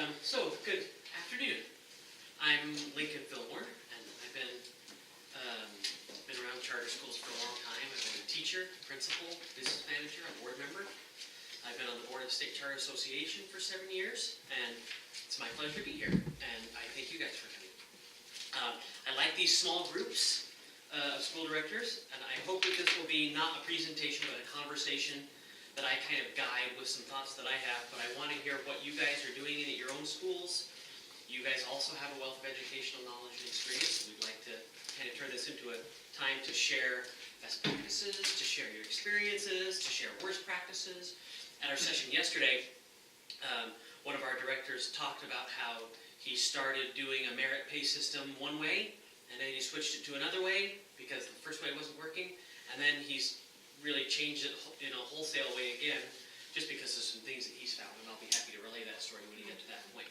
Good afternoon. I'm Lincoln Fillmore, and I've been around charter schools for a long time. I've been a teacher, principal, business manager, a board member. I've been on the board of the State Charter Association for 7 years, and it's my pleasure to be here, and I thank you guys for coming. I like these small groups of school directors, and I hope that this will be not a presentation, but a conversation that I kind of guide with some thoughts that I have, but I want to hear what you guys are doing at your own schools. You guys also have a wealth of educational knowledge and experience. We'd like to kind of turn this into a time to share best practices, to share your experiences, to share worst practices. At our session yesterday, one of our directors talked about how he started doing a merit pay system one way, and then he switched it to another way because the first way wasn't working, and then he's really changed it in a wholesale way again, just because of some things that he's found, and I'll be happy to relay that story when we get to that point.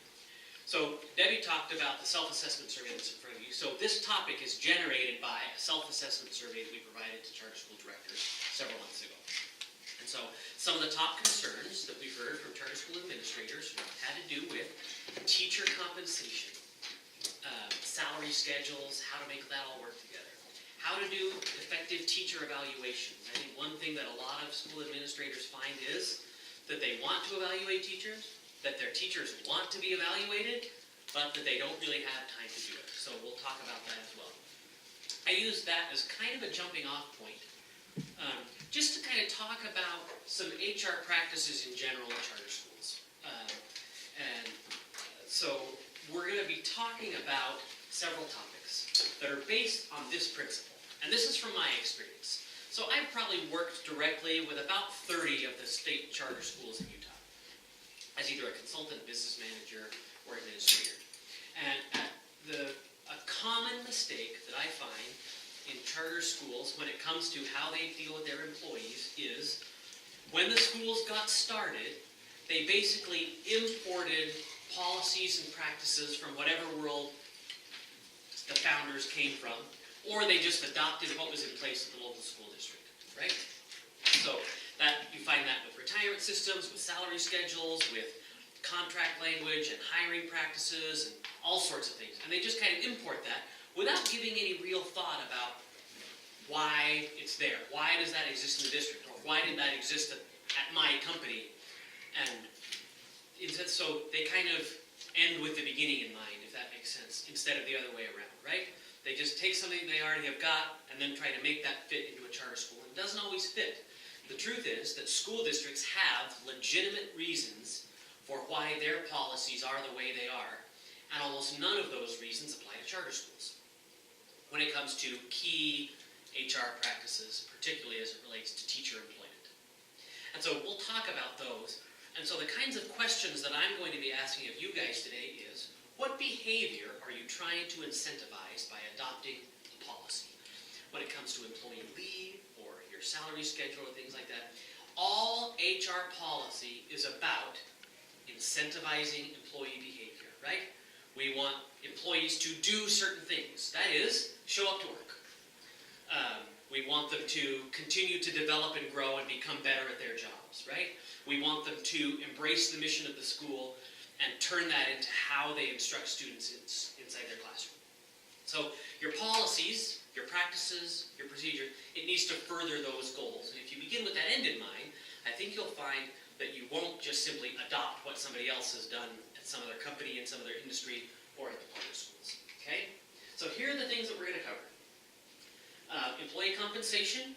So Debbie talked about the self-assessment survey that's in front of you. So this topic is generated by a self-assessment survey that we provided to charter school directors several months ago. And so some of the top concerns that we've heard from charter school administrators had to do with teacher compensation, salary schedules, how to make that all work together. How to do effective teacher evaluations. I think one thing that a lot of school administrators find is that they want to evaluate teachers, that their teachers want to be evaluated, but that they don't really have time to do it. So we'll talk about that as well. I use that as kind of a jumping off point, just to kind of talk about some HR practices in general in charter schools. So we're going to be talking about several topics that are based on this principle. And this is from my experience. So I've probably worked directly with about 30 of the state charter schools in Utah as either a consultant, business manager, or administrator. And a common mistake that I find in charter schools when it comes to how they deal with their employees is when the schools got started, they basically imported policies and practices from whatever world the founders came from, or they just adopted what was in place at the local school district, right? So that you find that with retirement systems, with salary schedules, with contract language and hiring practices and all sorts of things. And they just kind of import that without giving any real thought about why it's there. Why does that exist in the district? Or why did that exist at my company? And so they kind of end with the beginning in mind, if that makes sense, instead of the other way around, right? They just take something they already have got and then try to make that fit into a charter school. It doesn't always fit. The truth is that school districts have legitimate reasons for why their policies are the way they are, and almost none of those reasons apply to charter schools when it comes to key HR practices, particularly as it relates to teacher employment. And so we'll talk about those. And so the kinds of questions that I'm going to be asking of you guys today is, what behavior are you trying to incentivize by adopting a policy? When it comes to employee leave or your salary schedule or things like that, all HR policy is about incentivizing employee behavior, right? We want employees to do certain things. That is, show up to work. We want them to continue to develop and grow and become better at their jobs, right? We want them to embrace the mission of the school and turn that into how they instruct students inside their classroom. So your policies, your practices, your procedure, it needs to further those goals. And if you begin with that end in mind, I think you'll find that you won't just simply adopt what somebody else has done at some other company, in some other industry, or at the public schools. Okay? So here are the things that we're going to cover. Employee compensation,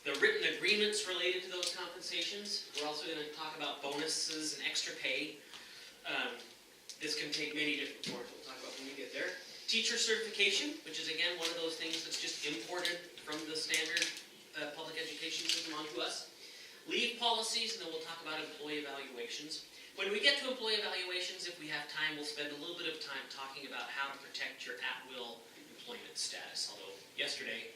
the written agreements related to those compensations. We're also going to talk about bonuses and extra pay. This can take many different forms. We'll talk about when we get there. Teacher certification, which is again one of those things that's just imported from the standard public education system onto us. Leave policies, and then we'll talk about employee evaluations. When we get to employee evaluations, if we have time, we'll spend a little bit of time talking about how to protect your at-will employment status, although yesterday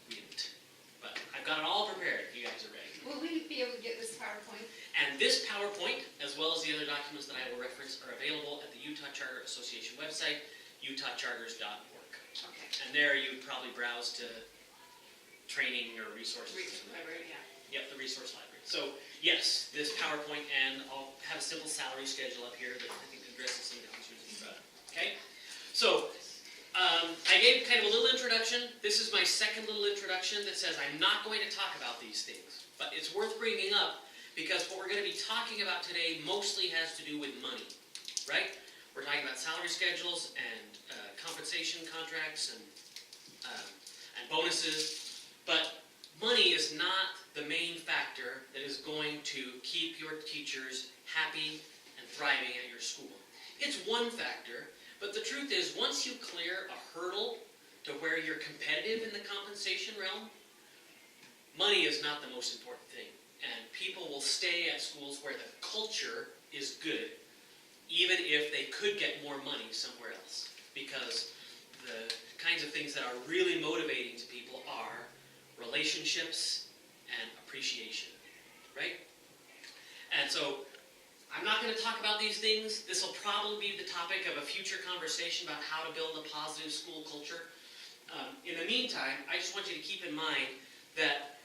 we didn't. But I've got it all prepared if you guys are ready. Will we be able to get this PowerPoint? And this PowerPoint, as well as the other documents that I will reference, are available at the Utah Charter Association website, utahcharters.org. Okay. And there you probably browse to training or resources. Resource library, yeah. Yep, the resource library. So yes, this PowerPoint, and I'll have a simple salary schedule up here that I think can addressing some of the issues that you brought up. Okay? So, I gave kind of a little introduction. This is my second little introduction that says I'm not going to talk about these things. But it's worth bringing up because what we're going to be talking about today mostly has to do with money. Right? We're talking about salary schedules and compensation contracts and bonuses. But money is not the main factor that is going to keep your teachers happy and thriving at your school. It's one factor, but the truth is once you clear a hurdle to where you're competitive in the compensation realm, money is not the most important thing. And people will stay at schools where the culture is good, even if they could get more money somewhere else. Because the kinds of things that are really motivating to people are relationships and appreciation, right? And so, I'm not going to talk about these things. This will probably be the topic of a future conversation about how to build a positive school culture. In the meantime, I just want you to keep in mind that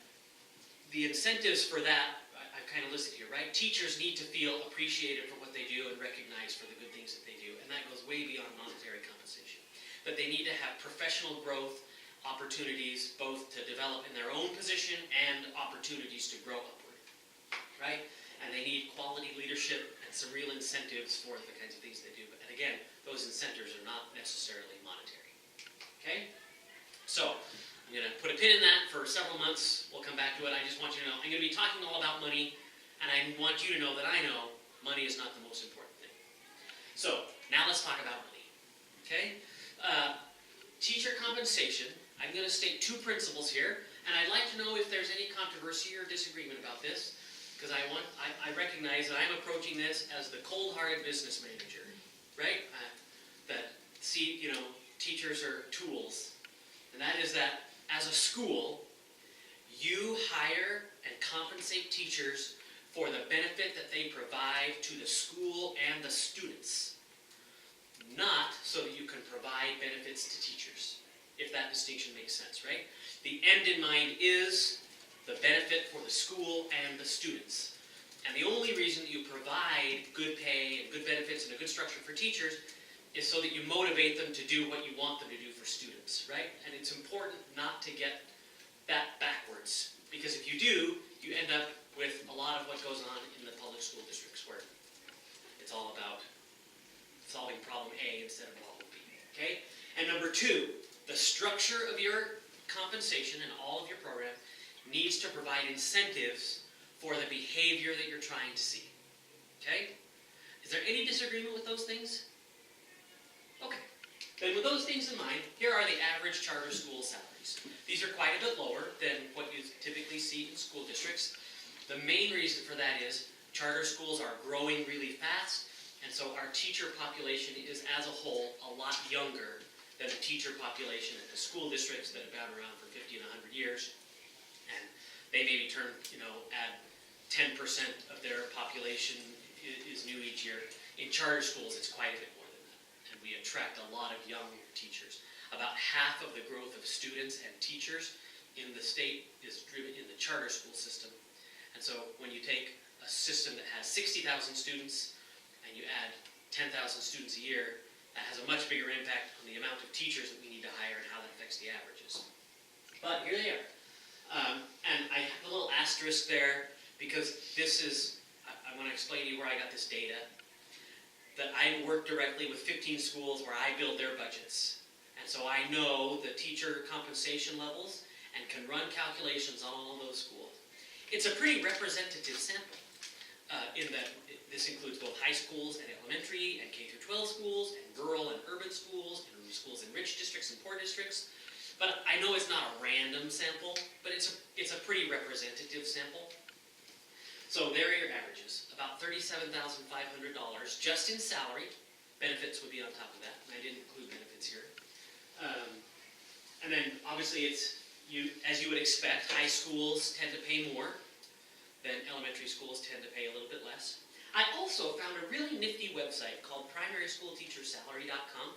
the incentives for that, I've kind of listed here, right? Teachers need to feel appreciated for what they do and recognized for the good things that they do, and that goes way beyond monetary compensation. That they need to have professional growth opportunities, both to develop in their own position and opportunities to grow upward, right? And they need quality leadership and some real incentives for the kinds of things they do. And again, those incentives are not necessarily monetary. Okay? So, I'm going to put a pin in that for several months. We'll come back to it. I just want you to know, I'm going to be talking all about money, and I want you to know that I know money is not the most important thing. So, now let's talk about money. Okay? Teacher compensation. I'm going to state two principles here, and I'd like to know if there's any controversy or disagreement about this. Because I recognize that I'm approaching this as the cold-hearted business manager, right? Teachers are tools. And that is that as a school, you hire and compensate teachers for the benefit that they provide to the school and the students. Not so that you can provide benefits to teachers, if that distinction makes sense, right? The end in mind is the benefit for the school and the students. And the only reason that you provide good pay and good benefits and a good structure for teachers is so that you motivate them to do what you want them to do for students, right? And it's important not to get that backwards. Because if you do, you end up with a lot of what goes on in the public school districts where it's all about solving problem A instead of problem B, okay? And number two, the structure of your compensation and all of your program needs to provide incentives for the behavior that you're trying to see. Okay? Is there any disagreement with those things? Okay. Then with those things in mind, here are the average charter school salaries. These are quite a bit lower than what you typically see in school districts. The main reason for that is charter schools are growing really fast, and so our teacher population is as a whole a lot younger than the teacher population at the school districts that have been around for 50 and 100 years. And they maybe add 10% of their population is new each year. In charter schools, it's quite a bit more than that. And we attract a lot of young teachers. About half of the growth of students and teachers in the state is driven in the charter school system. And so when you take a system that has 60,000 students and you add 10,000 students a year, that has a much bigger impact on the amount of teachers that we need to hire and how that affects the averages. But here they are. And I have a little asterisk there because this is, I want to explain to you where I got this data. That I work directly with 15 schools where I build their budgets. And so I know the teacher compensation levels and can run calculations on all of those schools. It's a pretty representative sample in that this includes both high schools and elementary and K-12 schools and rural and urban schools and schools in rich districts and poor districts. But I know it's not a random sample, but it's a pretty representative sample. So there are your averages, about $37,500 just in salary. Benefits would be on top of that, and I didn't include benefits here. And then obviously as you would expect, high schools tend to pay more than elementary schools tend to pay a little bit less. I also found a really nifty website called primaryschoolteachersalary.com.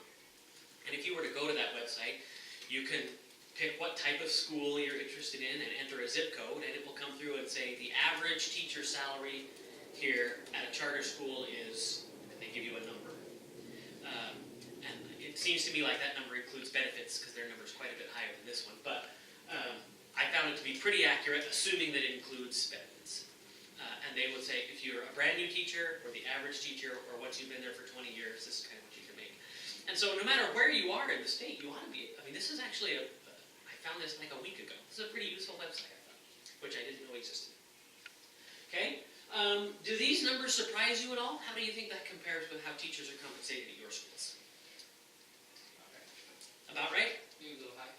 And if you were to go to that website, you can pick what type of school you're interested in and enter a zip code, and it will come through and say the average teacher salary here at a charter school is, and they give you a number. it seems to me like that number includes benefits, because their number is quite a bit higher than this one, but I found it to be pretty accurate, assuming that it includes benefits. And they would say, if you're a brand new teacher, or the average teacher, or once you've been there for 20 years, this is kind of what you can make. And so no matter where you are in the state, you ought to be, I mean, this is actually I found this like a week ago. This is a pretty useful website, I thought, which I didn't know existed. Okay? Do these numbers surprise you at all? How do you think that compares with how teachers are compensated at your schools? About right? Maybe a little high.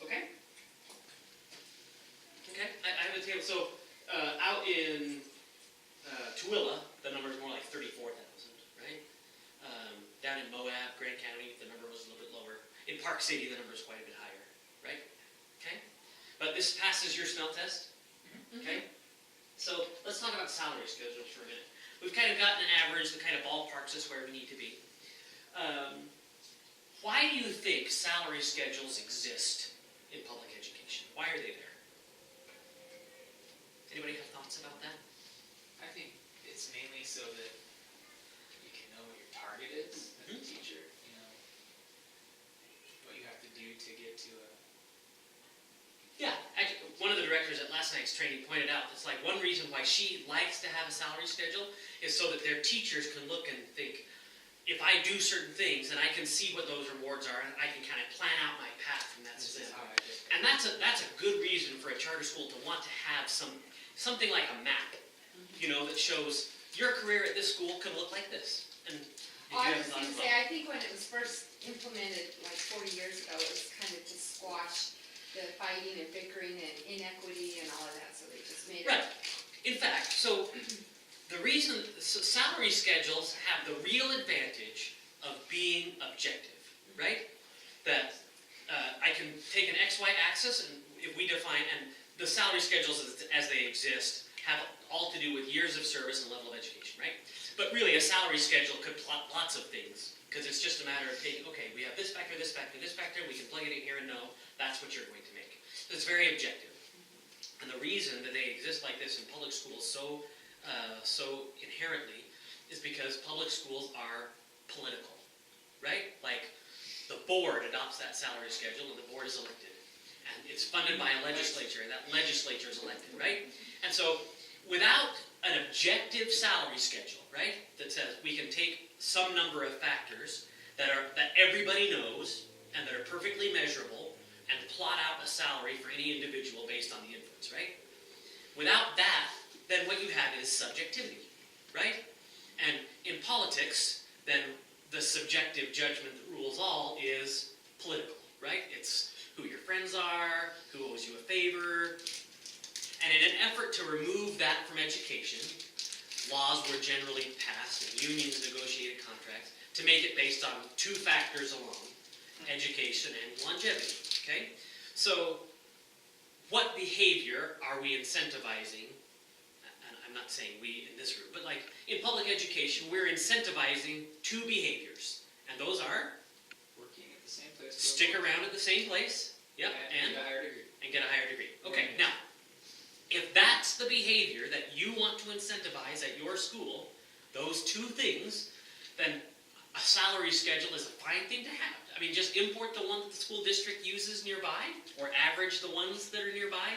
Okay. Okay, I have a table. So out in Tooele, the number is more like 34,000, right? Down in Moab, Grant County, the number was a little bit lower. In Park City, the number is quite a bit higher, right? Okay. But this passes your smell test. Okay. So let's talk about salary schedules for a minute. We've kind of gotten an average, the kind of ballparks is where we need to be. Why do you think salary schedules exist in public education? Why are they there? Anybody have thoughts about that? I think it's mainly so that you can know what your target is as a teacher, you know, what you have to do to get to a... Yeah, actually, one of the directors at last night's training pointed out, it's like one reason why she likes to have a salary schedule is so that their teachers can look and think, if I do certain things, then I can see what those rewards are, and I can kind of plan out my path from that This is standpoint. how I did it. And that's a good reason for a charter school to want to have something like a map, you know, that shows your career at this school could look like this. And did you I have was thoughts gonna about say, I think when it was first implemented, like 40 years ago, it was kind of to squash the fighting and bickering and inequity and all of that, so they just made it. Right. In fact, so the reason salary schedules have the real advantage of being objective, right? That I can take an XY axis, and if we define, and the salary schedules as they exist have all to do with years of service and level of education, right? But really, a salary schedule could plot lots of things, because it's just a matter of taking, okay, we have this factor, this factor, this factor, we can plug it in here and know that's what you're going to make. So it's very objective. And the reason that they exist like this in public schools so inherently is because public schools are political, right? Like, the board adopts that salary schedule and the board is elected. And it's funded by a legislature, and that legislature is elected, right? And so, without an objective salary schedule, right, that says we can take some number of factors that everybody knows and that are perfectly measurable and plot out a salary for any individual based on the inputs, right? Without that, then what you have is subjectivity, right? And in politics, then the subjective judgment that rules all is political, right? It's who your friends are, who owes you a favor. And in an effort to remove that from education, laws were generally passed and unions negotiated contracts to make it based on two factors alone, education and longevity, okay? So, what behavior are we incentivizing? And I'm not saying we in this room, but like in public education, we're incentivizing two behaviors. And those are Working at the same place. stick around at the same place, yep, and get a higher degree. and get a higher degree. Okay, now, if that's the behavior that you want to incentivize at your school, those two things, then a salary schedule is a fine thing to have. I mean, just import the one that the school district uses nearby, or average the ones that are nearby,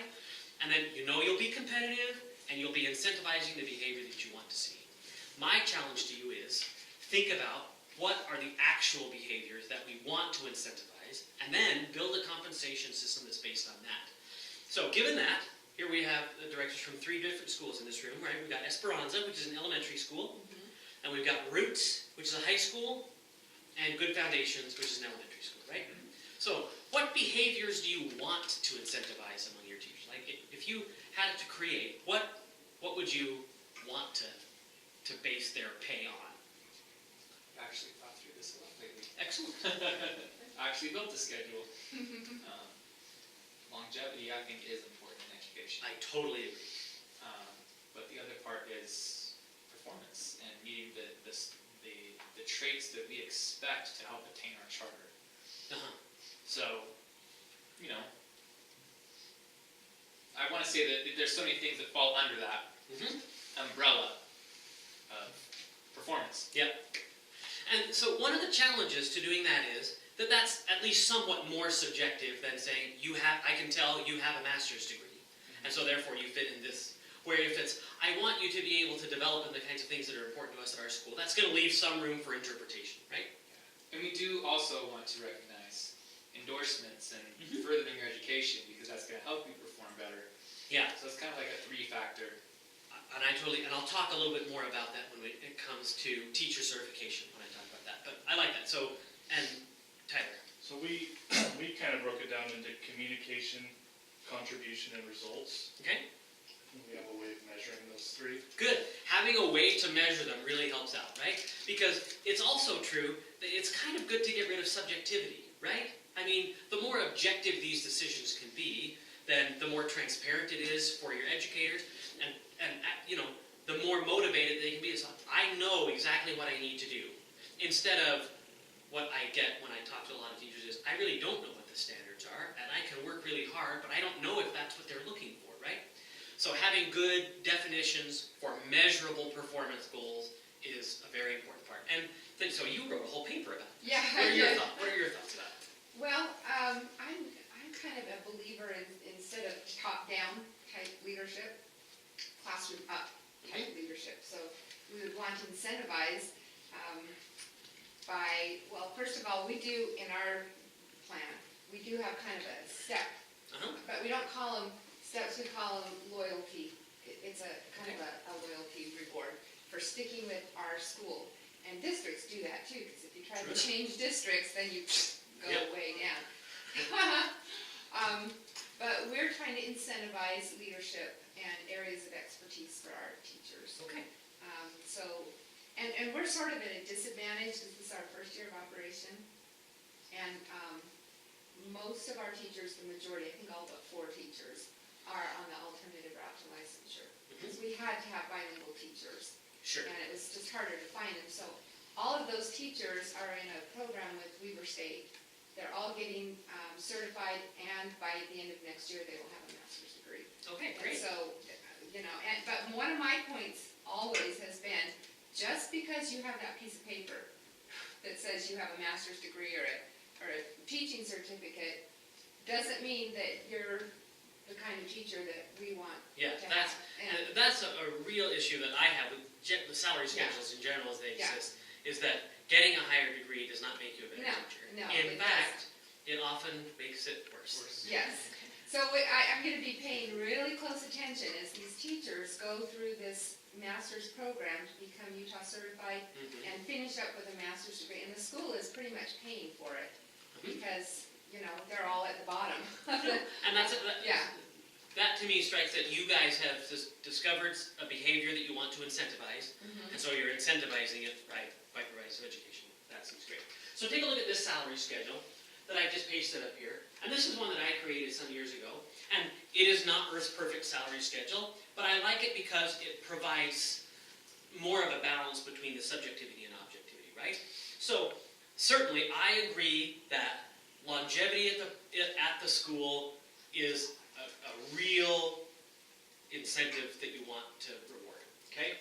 and then you know you'll be competitive, and you'll be incentivizing the behavior that you want to see. My challenge to you is, think about what are the actual behaviors that we want to incentivize, and then build a compensation system that's based on that. So given that, here we have the directors from 3 different schools in this room, right? We've got Esperanza, which is an elementary school, and we've got Roots, which is a high school, and Good Foundations, which is an elementary school, right? So what behaviors do you want to incentivize among your teachers? Like if you had to create, what would you want to base their pay on? I've actually thought through this a lot lately. Excellent. I actually built the schedule. Longevity, I think, is important in education. I totally agree. But the other part is performance and meeting the traits that we expect to help attain our charter. Uh-huh. So, you know, I want to say that there's so many things that fall under that Mm-hmm. umbrella of performance. Yep. And so one of the challenges to doing that is that that's at least somewhat more subjective than saying I can tell you have a master's degree, and so therefore you fit in this. Where if it's, I want you to be able to develop in the kinds of things that are important to us at our school, that's going to leave some room for interpretation, right? And we do also want to recognize endorsements and furthering your education, because that's going to help you perform better. Yeah. So it's kind of like a 3-factor. And I'll talk a little bit more about that when it comes to teacher certification when I talk about that. But I like that. So, and Tyler. So we kind of broke it down into communication, contribution, and results. Okay. We have a way of measuring those 3. Good. Having a way to measure them really helps out, right? Because it's also true that it's kind of good to get rid of subjectivity, right? I mean, the more objective these decisions can be, then the more transparent it is for your educators, and the more motivated they can be. It's like, I know exactly what I need to do. Instead of what I get when I talk to a lot of teachers is, I really don't know what the standards are, and I can work really hard, but I don't know if that's what they're looking for, right? So having good definitions for measurable performance goals is a very important part. And so you wrote a whole paper about it. Yeah, What are I your did. thoughts? What are your thoughts about it? Well, I'm kind of a believer in, instead of top-down type leadership, classroom up type leadership. So we would want to incentivize first of all, we do in our plan, we do have kind of a step, but we don't call them steps, we call them loyalty. It's a kind of a loyalty reward for sticking with our school. And districts do that too, because if you try to change districts, then you go way down. But we're trying to incentivize leadership and areas of expertise for our teachers. Okay. And we're sort of at a disadvantage, this is our first year of operation. And most of our teachers, the majority, I think all but 4 teachers, are on the alternative route to licensure. Because we had to have bilingual teachers. Sure. And it was just harder to find them. So all of those teachers are in a program with Weber State. They're all getting certified, and by the end of next year, they will have a master's degree. Okay, And great. so, but one of my points always has been, just because you have that piece of paper that says you have a master's degree or a teaching certificate, doesn't mean that you're the kind of teacher that we want Yeah, to that's have. that's a real issue that I have with the salary schedules in general as they Yeah. exist, is that getting a higher degree does not make you a better No, teacher. no, In it fact, it often makes it worse. Yes. So I'm going to be paying really close attention as these teachers go through this master's program to become Utah certified Mhm. and finish up with a master's degree. And the school is pretty much paying for it because, they're all at the bottom. And Yeah. that to me strikes that you guys have discovered a behavior that you want to incentivize, and so you're incentivizing it by providing some education. That seems great. So take a look at this salary schedule that I just pasted up here. And this is one that I created some years ago. And it is not Earth's perfect salary schedule, but I like it because it provides more of a balance between the subjectivity and objectivity, right? So certainly I agree that longevity at the school is a real incentive that you want to reward, okay?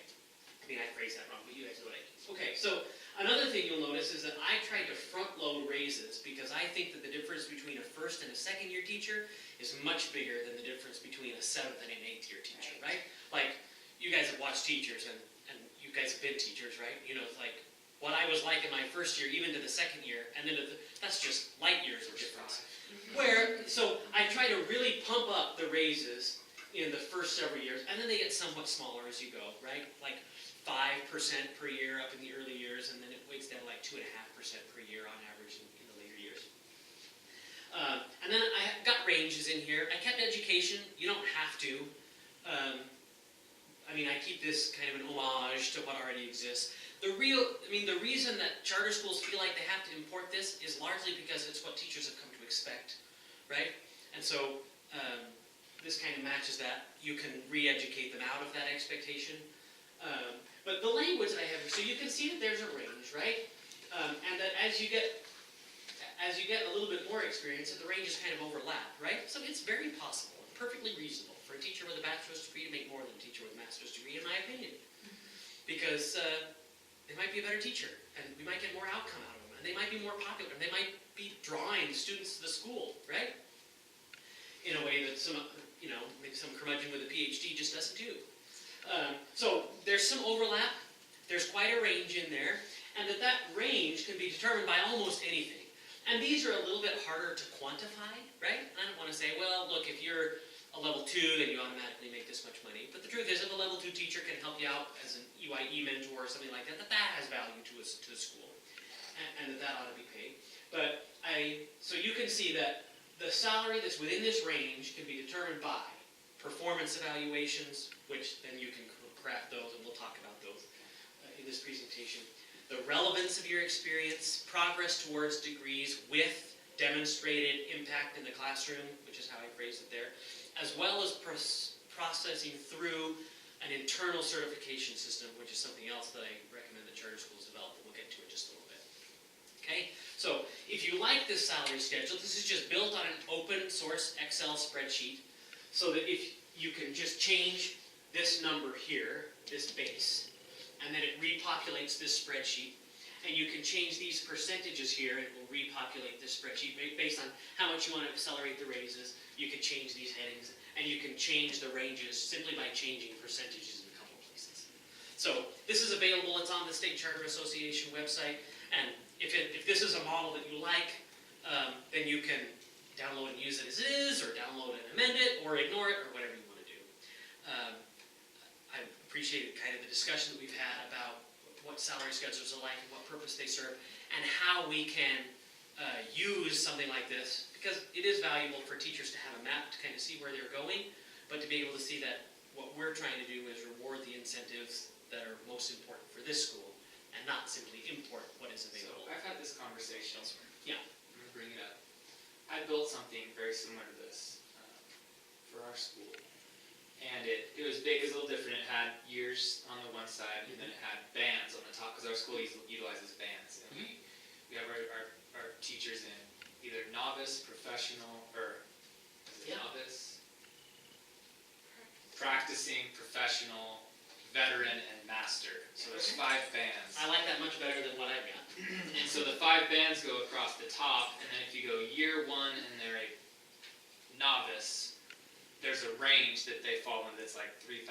I mean, I phrased that wrong, but you guys know what I mean. Okay, so another thing you'll notice is that I tried to front load raises because I think that the difference between a first and a second year teacher is much bigger than the difference between a 7th and an 8th year teacher, right? Like, you guys have watched teachers and you guys have been teachers, right? It's like what I was like in my first year, even to the second year, and then that's just light years of difference. So I try to really pump up the raises in the first several years, and then they get somewhat smaller as you go, right? Like 5% per year up in the early years, and then it weights down to like 2.5% per year on average in the later years. And then I got ranges in here. I kept education. You don't have to. I keep this kind of an homage to what already exists. The reason that charter schools feel like they have to import this is largely because it's what teachers have come to expect, right? And so this kind of matches that. You can re-educate them out of that expectation. But the language I have, so you can see that there's a range, right? And that as you get a little bit more experience, that the ranges kind of overlap, right? So it's very possible and perfectly reasonable for a teacher with a bachelor's degree to make more than a teacher with a master's degree, in my opinion. Because they might be a better teacher, and we might get more outcome out of them, and they might be more popular, and they might be drawing students to the school, right? In a way that some, maybe some curmudgeon with a PhD just doesn't do. So there's some overlap, there's quite a range in there, and that range can be determined by almost anything. And these are a little bit harder to quantify, right? I don't want to say, well, look, if you're a level 2, then you automatically make this much money. But the truth is, if a level 2 teacher can help you out as an EYE mentor or something like that, that has value to the school, and that ought to be paid. But so you can see that the salary that's within this range can be determined by performance evaluations, which then you can craft those, and we'll talk about those in this presentation. The relevance of your experience, progress towards degrees with demonstrated impact in the classroom, which is how I phrased it there, as well as processing through an internal certification system, which is something else that I recommend that charter schools develop, and we'll get to it in just a little bit. Okay, so if you like this salary schedule, this is just built on an open source Excel spreadsheet, so that if you can just change this number here, this base, and then it repopulates this spreadsheet, and you can change these percentages here, and it will repopulate this spreadsheet based on how much you want to accelerate the raises. You can change these headings, and you can change the ranges simply by changing percentages in a couple of places. So this is available, it's on the State Charter Association website, and if this is a model that you like, then you can download and use it as is, or download and amend it, or ignore it, or whatever you want to do. I appreciated kind of the discussion that we've had about what salary schedules are like and what purpose they serve, and how we can use something like this, because it is valuable for teachers to have a map to kind of see where they're going, but to be able to see that what we're trying to do is reward the incentives that are most important for this school, and not simply import what is available. So I've had this conversation elsewhere. Yeah. I'm going to bring it up. I built something very similar to this for our school. And it was big, it was a little different. It had years on the one side, and then it had bands on the top, because our school utilizes bands. And we have our teachers in either novice, professional, or is it novice? Practicing, professional, veteran, and master. So there's 5 bands. I like that much better than what I've got. And so the 5 bands go across the top, and then if you go year 1 and they're a novice, there's a range that they fall in that's like $3,000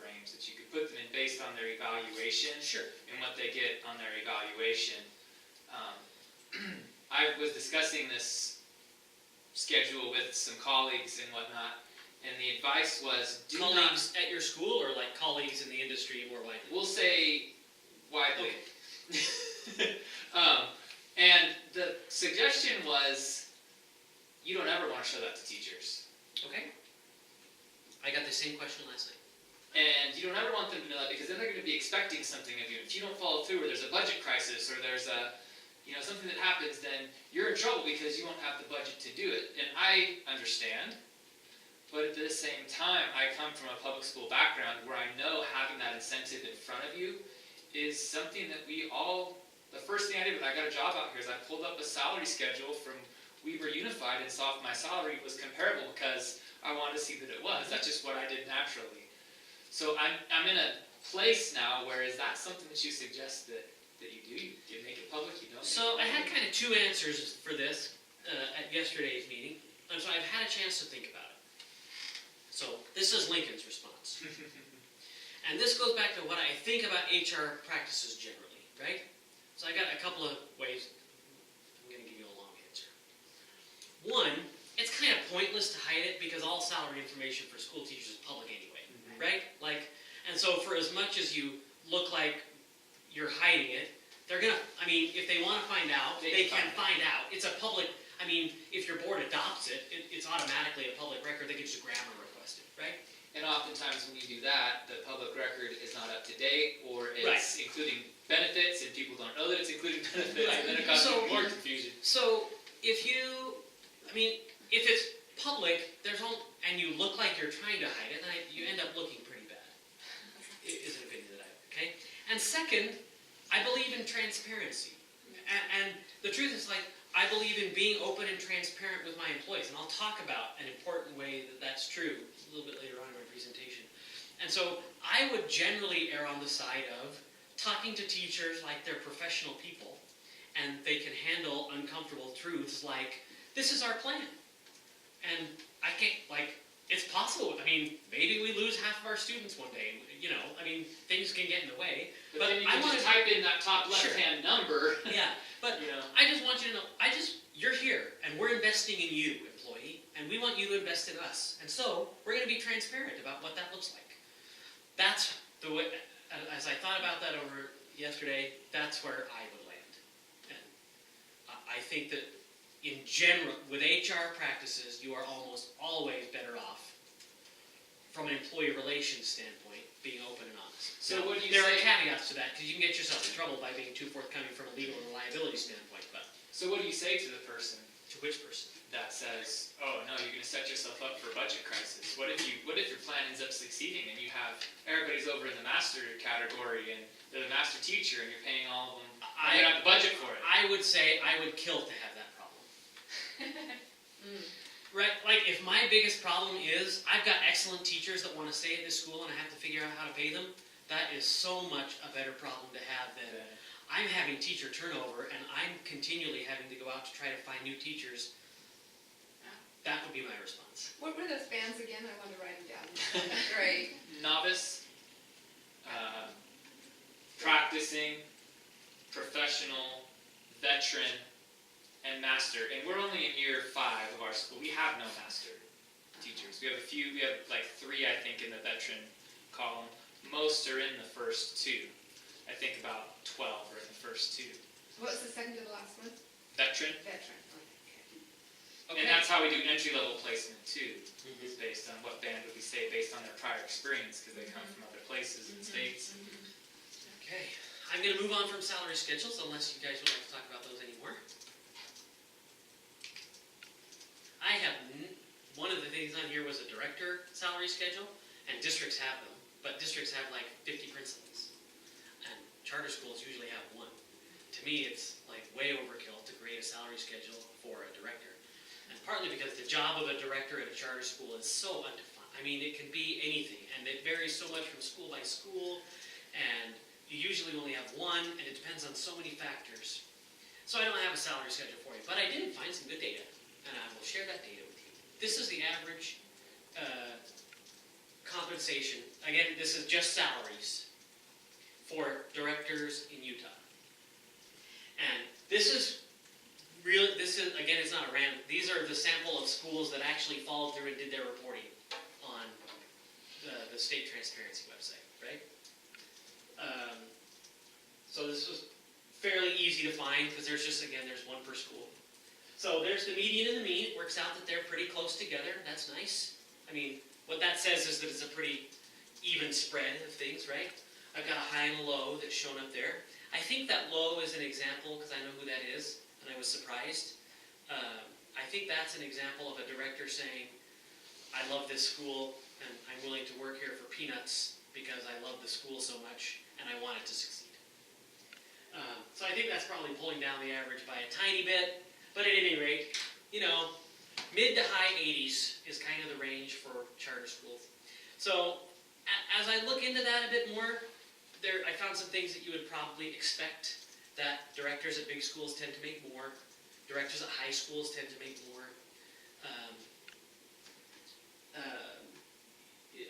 range that you could put them in based on their evaluation. Sure. And what they get on their evaluation. I was discussing this schedule with some colleagues and whatnot, and the advice was Colleagues at your school, or like colleagues in the industry more widely? We'll say widely. Okay. And the suggestion was, you don't ever want to show that to teachers. Okay. I got the same question last night. And you don't ever want them to know that, because then they're going to be expecting something of you. If you don't follow through, or there's a budget crisis, or there's something that happens, then you're in trouble because you won't have the budget to do it. And I understand, but at the same time, I come from a public school background where I know having that incentive in front of you is something that we all, the first thing I did when I got a job out here is I pulled up a salary schedule from Weber Unified and saw if my salary was comparable, because I wanted to see that it was. That's just what I did naturally. So I'm in a place now where is that something that you suggest that you do? You make it public, you don't? So I had kind of 2 answers for this at yesterday's meeting, and so I've had a chance to think about it. So this is Lincoln's response. And this goes back to what I think about HR practices generally, right? So I got a couple of ways. I'm going to give you a long answer. One, it's kind of pointless to hide it, because all salary information for school teachers is public anyway, right? And so for as much as you look like you're hiding it, they're gonna, if they want to find out, they can find out. It's a public, if your board adopts it, it's automatically a public record. They can just grammar request it, right? And oftentimes when you do that, the public record is not up to date, or it's including benefits, and people don't know that it's including benefits, and then it causes more confusion. So if if it's public, and you look like you're trying to hide it, then you end up looking pretty bad. Is an opinion that I have, okay? And second, I believe in transparency. And the truth is, I believe in being open and transparent with my employees, and I'll talk about an important way that that's true a little bit later on in my presentation. And so I would generally err on the side of talking to teachers like they're professional people, and they can handle uncomfortable truths like, this is our plan. And I can't, like, it's possible, I mean, maybe we lose half of our students one day, you know, I mean, things can get in the way. But then you I can just wanna- type in that top Sure. left-hand number, Yeah, but you know. I just want you to know, you're here, and we're investing in you, employee, and we want you to invest in us. And so, we're gonna be transparent about what that looks like. That's the way, as I thought about that over yesterday, that's where I would land. And I think that in general, with HR practices, you are almost always better off from an employee relations standpoint, being open and honest. So Now, what do you there are say- caveats to that, because you can get yourself in trouble by being too forthcoming from a legal and liability standpoint, but So what do you say to the person to which person? that says, oh no, you're gonna set yourself up for a budget crisis? What if your plan ends up succeeding and you have, everybody's over in the master category and they're the master teacher and you're paying all of them, and you don't have the budget for it? I would say I would kill to have that problem. Right, like if my biggest problem is I've got excellent teachers that want to stay at this school and I have to figure out how to pay them, that is so much a better problem to have than I'm having teacher turnover and I'm continually having to go out to try to find new teachers. That would be my response. What were those bands again? I want to write them down. Right. Novice, practicing, professional, veteran, and master. And we're only in year 5 of our school. We have no master teachers. We have like 3, I think, in the veteran column. Most are in the first 2. I think about 12 are in the first 2. What was the second to the last one? Veteran. Veteran. And that's how we do entry-level placement too, is based on what band would we say, based on their prior experience, because they come from other places and states. Okay, I'm going to move on from salary schedules unless you guys would like to talk about those anymore. I have, one of the things on here was a director salary schedule, and districts have them, but districts have like 50 principals, and charter schools usually have 1. To me, it's like way overkill to create a salary schedule for a director, and partly because the job of a director at a charter school is so undefined. I mean, it can be anything, and it varies so much from school by school, and you usually only have 1, and it depends on so many factors. So I don't have a salary schedule for you, but I did find some good data, and I will share that data with you. This is the average compensation. Again, this is just salaries for directors in Utah. And this is really, again, it's not a random. These are the sample of schools that actually followed through and did their reporting on the state transparency website, right? So this was fairly easy to find because there's 1 per school. So there's the median and the mean. It works out that they're pretty close together. That's nice. I mean, what that says is that it's a pretty even spread of things, right? I've got a high and a low that's shown up there. I think that low is an example because I know who that is, and I was surprised. I think that's an example of a director saying, I love this school, and I'm willing to work here for peanuts because I love the school so much, and I want it to succeed. So I think that's probably pulling down the average by a tiny bit, but at any rate, you know, mid to high 80s is kind of the range for charter schools. So as I look into that a bit more, I found some things that you would probably expect, that directors at big schools tend to make more, directors at high schools tend to make more.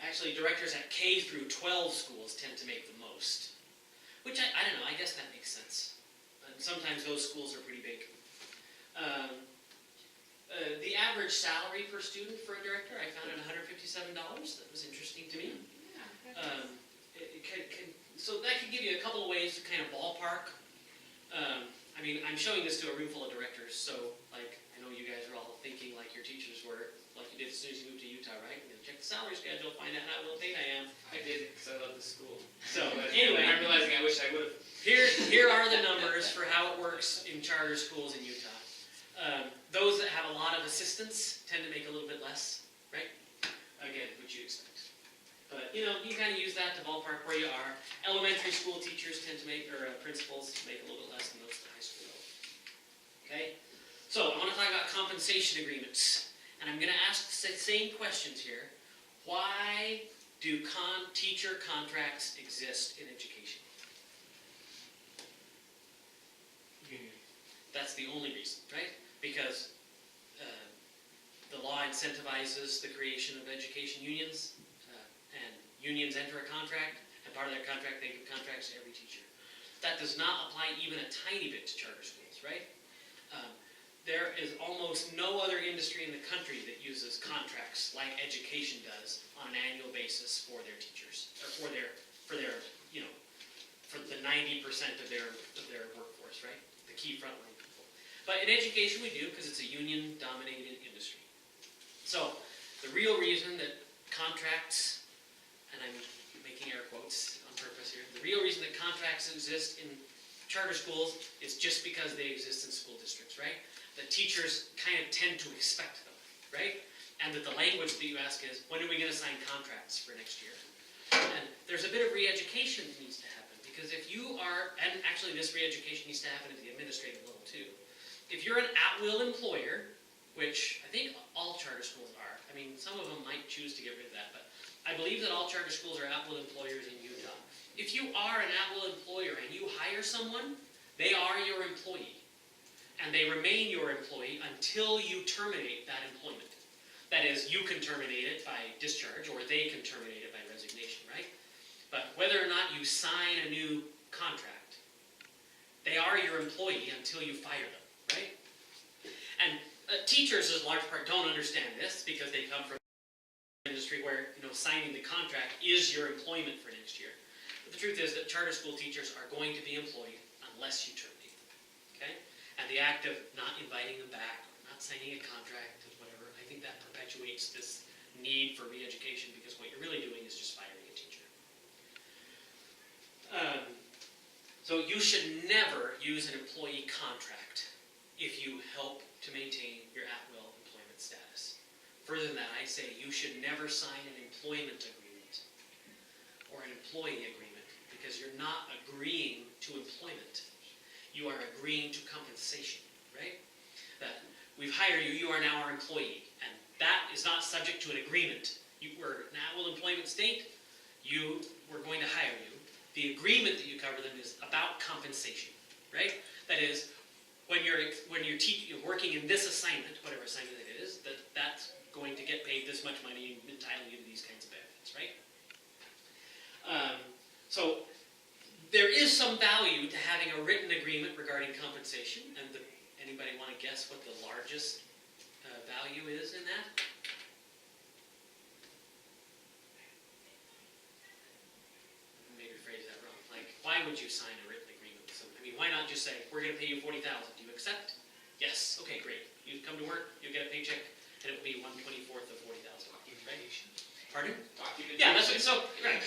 Actually, directors at K through 12 schools tend to make the most, which I don't know, I guess that makes sense. Sometimes those schools are pretty big. The average salary per student for a director, I found at $157. That was interesting to me. Yeah. So that could give you a couple of ways to kind of ballpark. I mean, I'm showing this to a room full of directors, so like I know you guys are all thinking like your teachers were, like you did as soon as you moved to Utah, right? You're gonna check the salary schedule, find out how well paid I am. I did, because I love the school. So But anyway, I'm realizing I wish I would have. here are the numbers for how it works in charter schools in Utah. Those that have a lot of assistants tend to make a little bit less, right? Again, what you expect. But, you know, you kind of use that to ballpark where you are. Elementary school teachers tend to make, or principals make a little bit less than those at the high school level. Okay? So, I want to talk about compensation agreements. And I'm going to ask the same questions here. Why do teacher contracts exist in education? That's the only reason, right? Because the law incentivizes the creation of education unions, and unions enter a contract, and part of their contract, they give contracts to every teacher. That does not apply even a tiny bit to charter schools, right? There is almost no other industry in the country that uses contracts like education does on an annual basis for their teachers, or for the 90% of their workforce, right? The key frontline people. But in education we do, because it's a union-dominated industry. So the real reason that contracts, and I'm making air quotes on purpose here, the real reason that contracts exist in charter schools is just because they exist in school districts, right? The teachers kind of tend to expect them, right? And that the language that you ask is, when are we going to sign contracts for next year? And there's a bit of re-education that needs to happen, because if you are, and actually this re-education needs to happen at the administrative level too. If you're an at-will employer, which I think all charter schools are, I mean, some of them might choose to get rid of that, but I believe that all charter schools are at-will employers in Utah. If you are an at-will employer and you hire someone, they are your employee. And they remain your employee until you terminate that employment. That is, you can terminate it by discharge, or they can terminate it by resignation, right? But whether or not you sign a new contract, they are your employee until you fire them, right? And teachers, in large part, don't understand this because they come from an industry where signing the contract is your employment for next year. But the truth is that charter school teachers are going to be employed unless you terminate them, okay? And the act of not inviting them back, or not signing a contract, or whatever, I think that perpetuates this need for re-education, because what you're really doing is just firing a teacher. So you should never use an employee contract if you help to maintain your at-will employment status. Further than that, I say you should never sign an employment agreement or an employee agreement, because you're not agreeing to employment. You are agreeing to compensation, right? That we've hired you, you are now our employee, and that is not subject to an agreement. You were an at-will employment state, we're going to hire you. The agreement that you cover them is about compensation, right? That is, when you're working in this assignment, whatever assignment it is, that's going to get paid this much money and entitle you to these kinds of benefits, right? So there is some value to having a written agreement regarding compensation, and anybody want to guess what the largest value is in that? Maybe phrase that wrong. Like, why would you sign a written agreement with someone? I mean, why not just say, we're going to pay you $40,000. Do you accept? Yes. Okay, great. You come to work, you get a paycheck, and it will be 1/24 of $40,000. Right? Pardon? Yeah, that's what, so, right.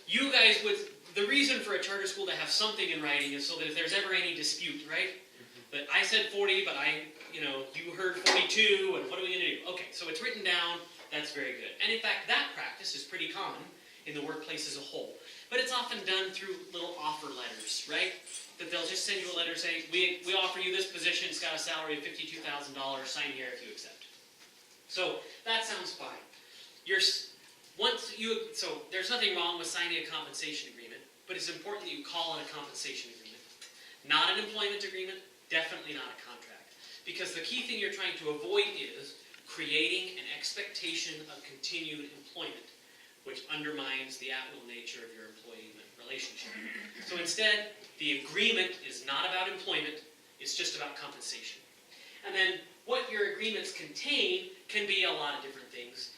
You guys would, the reason for a charter school to have something in writing is so that if there's ever any dispute, right? That I said 40, but you heard 42, and what are we going to do? Okay, so it's written down, that's very good. And in fact, that practice is pretty common in the workplace as a whole. But it's often done through little offer letters, right? That they'll just send you a letter saying, we offer you this position, it's got a salary of $52,000, sign here if you accept. So that sounds fine. So there's nothing wrong with signing a compensation agreement, but it's important that you call it a compensation agreement. Not an employment agreement, definitely not a contract. Because the key thing you're trying to avoid is creating an expectation of continued employment, which undermines the at-will nature of your employment relationship. So instead, the agreement is not about employment, it's just about compensation. And then what your agreements contain can be a lot of different things.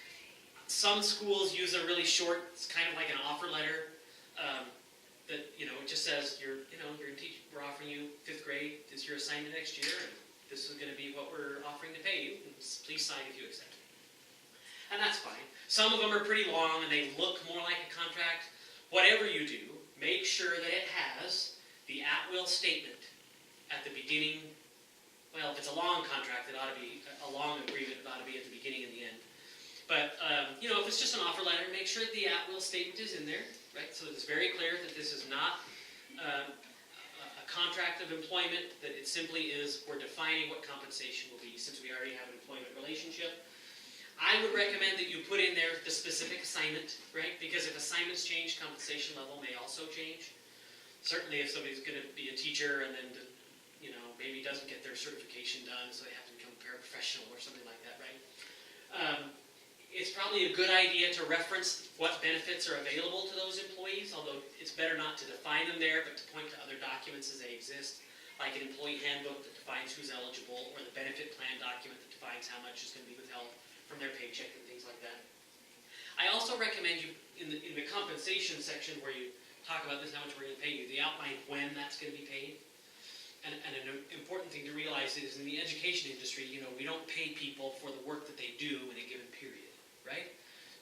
Some schools use a really short, it's kind of like an offer letter, that, it just says, we're offering you 5th grade, this is your assignment next year, and this is going to be what we're offering to pay you, and please sign if you accept it. And that's fine. Some of them are pretty long, and they look more like a contract. Whatever you do, make sure that it has the at-will statement at the beginning. Well, if it's a long contract, it ought to be a long agreement, it ought to be at the beginning and the end. But, if it's just an offer letter, make sure the at-will statement is in there, right? So it's very clear that this is not a contract of employment, that it simply is, we're defining what compensation will be, since we already have an employment relationship. I would recommend that you put in there the specific assignment, right? Because if assignments change, compensation level may also change. Certainly if somebody's going to be a teacher and then maybe doesn't get their certification done, so they have to become paraprofessional or something like that, right? It's probably a good idea to reference what benefits are available to those employees, although it's better not to define them there, but to point to other documents as they exist, like an employee handbook that defines who's eligible, or the benefit plan document that defines how much is going to be withheld from their paycheck and things like that. I also recommend you, in the compensation section where you talk about this, how much we're going to pay you, the outline when that's going to be paid. And an important thing to realize is in the education industry, we don't pay people for the work that they do in a given period, right?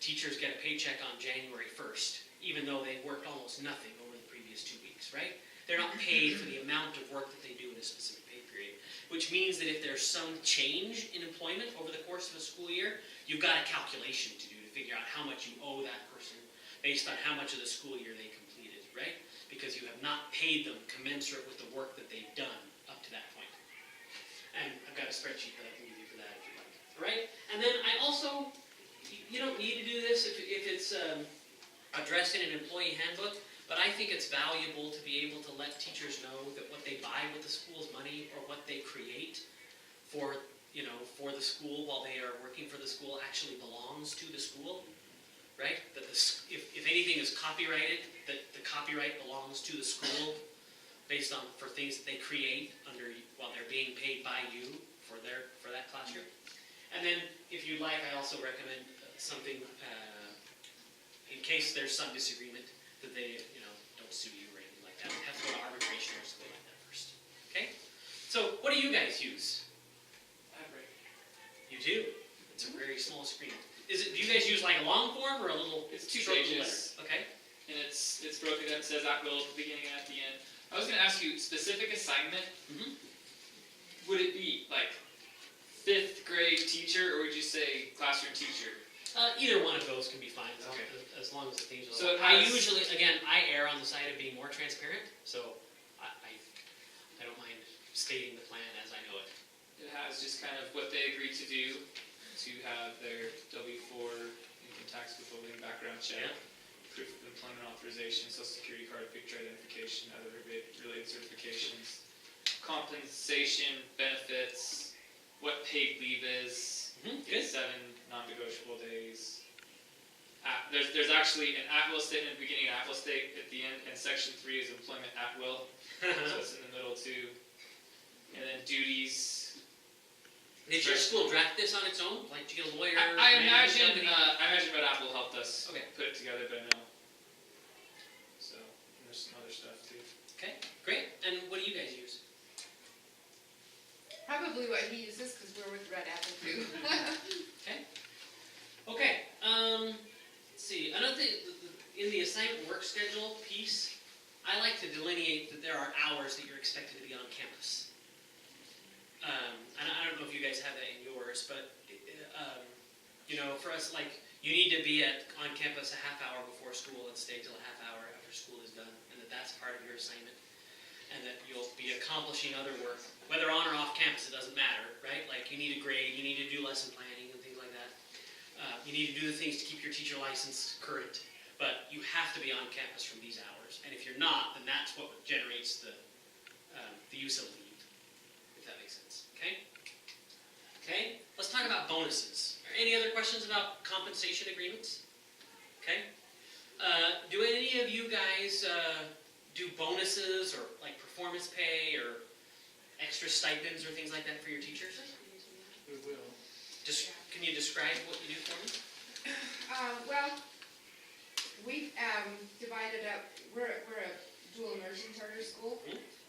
Teachers get a paycheck on January 1st, even though they worked almost nothing over the previous 2 weeks, right? They're not paid for the amount of work that they do in a specific pay period, which means that if there's some change in employment over the course of a school year, you've got a calculation to do to figure out how much you owe that person based on how much of the school year they completed, right? Because you have not paid them commensurate with the work that they've done up to that point. And I've got a spreadsheet that I can give you for that if you'd like. All right? And then I also, you don't need to do this if it's addressed in an employee handbook, but I think it's valuable to be able to let teachers know that what they buy with the school's money or what they create for the school while they are working for the school actually belongs to the school. Right? That if anything is copyrighted, that the copyright belongs to the school based on for things that they create while they're being paid by you for that classroom. And then, if you'd like, I also recommend something in case there's some disagreement that they don't sue you or anything like that. Have to go to arbitration or something like that first. Okay? So, what do you guys use? You do? It's a very small screen. Do you guys use like a long form or a little? It's 2 short little pages. letter? Okay. And it's broken up, it says at will at the beginning and at the end. I was gonna ask you, specific assignment, Mhm. would it be like 5th grade teacher, or would you say classroom teacher? Either one of those can be fine Okay. as long as the themes are. So it I has- usually, again, I err on the side of being more transparent, so I don't mind stating the plan as I know it. It has just kind of what they agreed to do, to have their W-4 income tax withholding background check, Yeah. proof of employment authorization, social security card, picture identification, other related certifications, compensation, benefits, what paid leave is, Good. 7 non-negotiable days. There's actually an at-will statement at the beginning, an at-will state at the end, and section 3 is employment at will, so it's in the middle too. And then duties. Did your school draft this on its own? Like, did you get a lawyer? I imagine management Red Apple helped us Okay. put it together, but no. So, and there's some other stuff too. company? Okay, great. And what do you guys use? Probably what he uses, because we're with Red Apple too. Okay, let's see, another thing, in the assignment work schedule piece, I like to delineate that there are hours that you're expected to be on campus. And I don't know if you guys have that in yours, but, for us, like, you need to be on campus a half hour before school and stay till a half hour after school is done, and that's part of your assignment. And that you'll be accomplishing other work, whether on or off campus, it doesn't matter, right? Like, you need a grade, you need to do lesson planning and things like that. You need to do the things to keep your teacher license current, but you have to be on campus from these hours. And if you're not, then that's what generates the use of leave, if that makes sense, okay? Okay, let's talk about bonuses. Any other questions about compensation agreements? Okay. Do any of you guys do bonuses or like performance pay or extra stipends or things like that for your teachers? We will. Can you describe what you do for me? Well, we've divided up, we're a dual immersion charter school,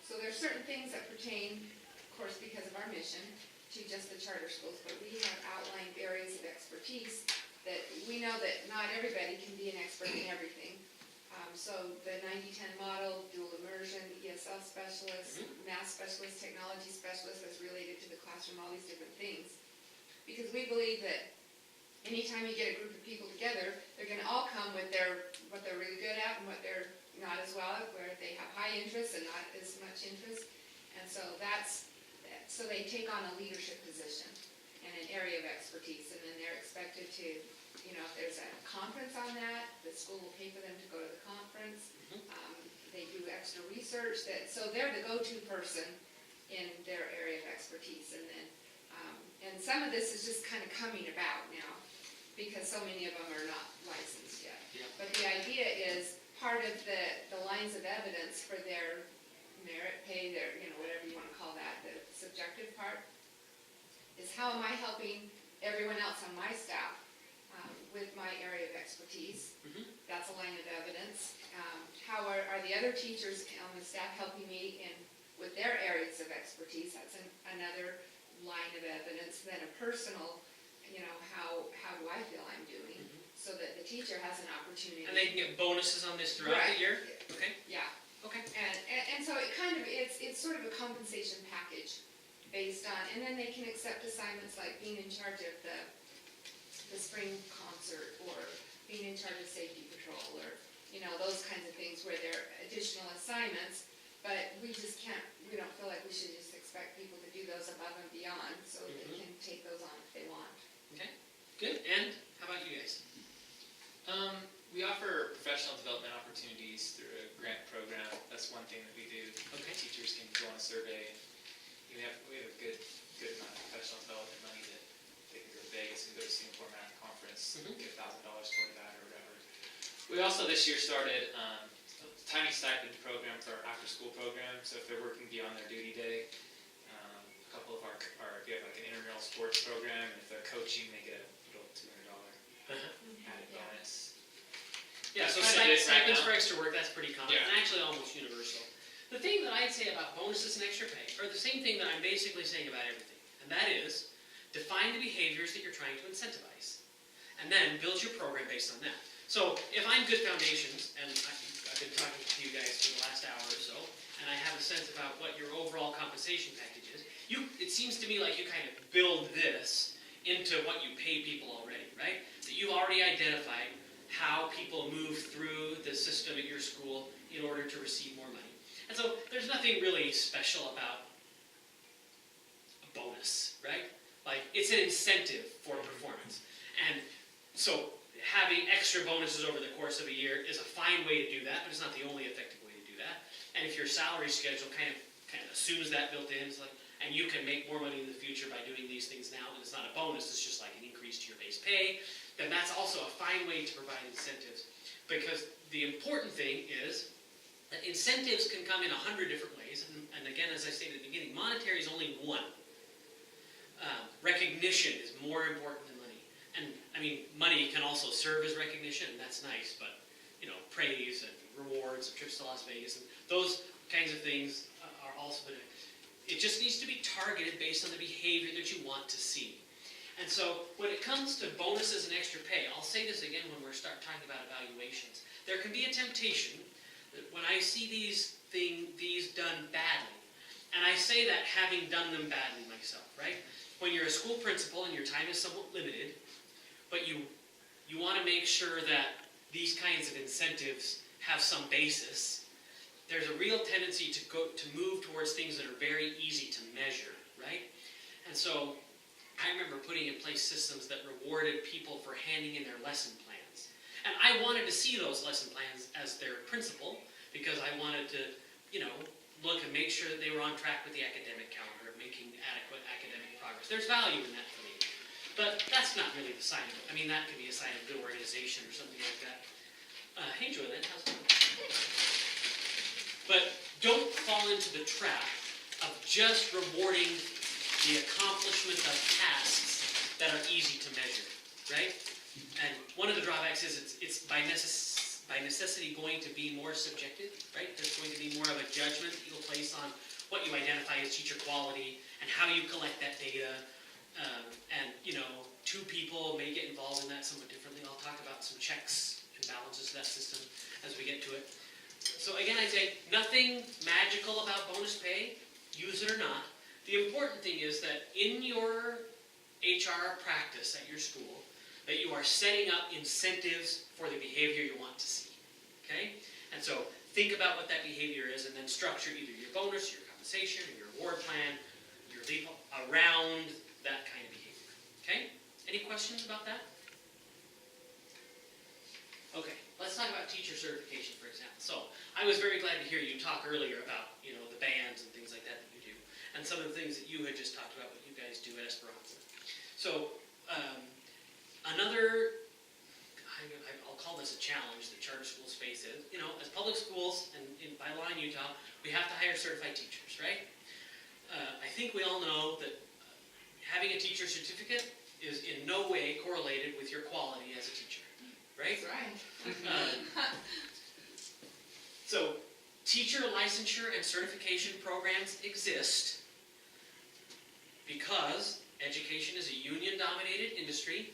so there's certain things that pertain, of course, because of our mission, to just the charter schools, but we have outlined areas of expertise that we know that not everybody can be an expert in everything. So the 90-10 model, dual immersion, ESL specialist, math specialist, technology specialist that's related to the classroom, all these different things. Because we believe that anytime you get a group of people together, they're gonna all come with what they're really good at and what they're not as well at, where they have high interest and not as much interest. And so so they take on a leadership position in an area of expertise, and then they're expected to, if there's a conference on that, the school will pay for them to go to the conference. They do extra research, so they're the go-to person in their area of expertise. And then, and some of this is just kind of coming about now, because so many of them are not licensed yet. Yeah. But the idea is, part of the lines of evidence for their merit pay, their, whatever you wanna call that, the subjective part, is how am I helping everyone else on my staff with my area of expertise? Mhm. That's a line of evidence. How are the other teachers on the staff helping me with their areas of expertise? That's another line of evidence. Then a personal, how do I feel I'm doing? So that the teacher has an opportunity. And they can get bonuses on this throughout Right. the year? Okay, Yeah, okay. and so it's sort of a compensation package based on, and then they can accept assignments like being in charge of the spring concert, or being in charge of safety patrol, or, those kinds of things where they're additional assignments, but we don't feel like we should just expect people to do those above and beyond, so they can take those on if they want. Okay, good. And how about you guys? We offer professional development opportunities through a grant program. That's one thing that we do. Okay. Teachers can go on a survey. We have a good amount of professional development money that they can go to Vegas and go to Singapore Math Conference, get $1,000 toward that or whatever. We also this year started a tiny stipend program for our after-school program. So if they're working beyond their duty day, a couple of our we have like an intramural sports program, and if they're coaching, they get a little $200 added bonus. Yeah, so Kind of it right stipends now. for extra work, that's pretty common, Yeah. and actually almost universal. The thing that I'd say about bonuses and extra pay are the same thing that I'm basically saying about everything, and that is, define the behaviors that you're trying to incentivize, and then build your program based on that. So, if I'm Good Foundations, and I've been talking to you guys for the last hour or so, and I have a sense about what your overall compensation package is, it seems to me like you kind of build this into what you pay people already, right? That you've already identified how people move through the system at your school in order to receive more money. And so there's nothing really special about a bonus, right? Like, it's an incentive for performance. And so having extra bonuses over the course of a year is a fine way to do that, but it's not the only effective way to do that. And if your salary schedule kind of assumes that built in, it's like, and you can make more money in the future by doing these things now, and it's not a bonus, it's just like an increase to your base pay, then that's also a fine way to provide incentives. Because the important thing is that incentives can come in 100 different ways, and again, as I stated at the beginning, monetary is only one. Recognition is more important than money. And, I mean, money can also serve as recognition, and that's nice, but, praise and rewards and trips to Las Vegas, and those kinds of things are also, it just needs to be targeted based on the behavior that you want to see. And so, when it comes to bonuses and extra pay, I'll say this again when we start talking about evaluations. There can be a temptation that when I see these done badly, and I say that having done them badly myself, right? When you're a school principal and your time is somewhat limited, but you want to make sure that these kinds of incentives have some basis, there's a real tendency to move towards things that are very easy to measure, right? And so, I remember putting in place systems that rewarded people for handing in their lesson plans. And I wanted to see those lesson plans as their principal, because I wanted to, look and make sure that they were on track with the academic calendar, making adequate academic progress. There's value in that for me. But that's not really the sign of it. I mean, that could be a sign of good organization or something like that. Hey, Joanne, how's it going? But don't fall into the trap of just rewarding the accomplishment of tasks that are easy to measure, right? And one of the drawbacks is it's by necessity going to be more subjective, right? There's going to be more of a judgment that you'll place on what you identify as teacher quality and how you collect that data. And, two people may get involved in that somewhat differently. I'll talk about some checks and balances to that system as we get to it. So again, I'd say nothing magical about bonus pay, use it or not. The important thing is that in your HR practice at your school, that you are setting up incentives for the behavior you want to see, okay? And so think about what that behavior is and then structure either your bonus, your compensation, or your reward plan, your leap around that kind of behavior, okay? Any questions about that? Okay, let's talk about teacher certification, for example. So I was very glad to hear you talk earlier about, the bands and things like that you do. and some of the things that you had just talked about, what you guys do at Esperanza. So, another, I'll call this a challenge that charter schools face is, as public schools and by law in Utah, we have to hire certified teachers, right? I think we all know that having a teacher certificate is in no way correlated with your quality as a teacher, right? That's right. So, teacher licensure and certification programs exist because education is a union-dominated industry.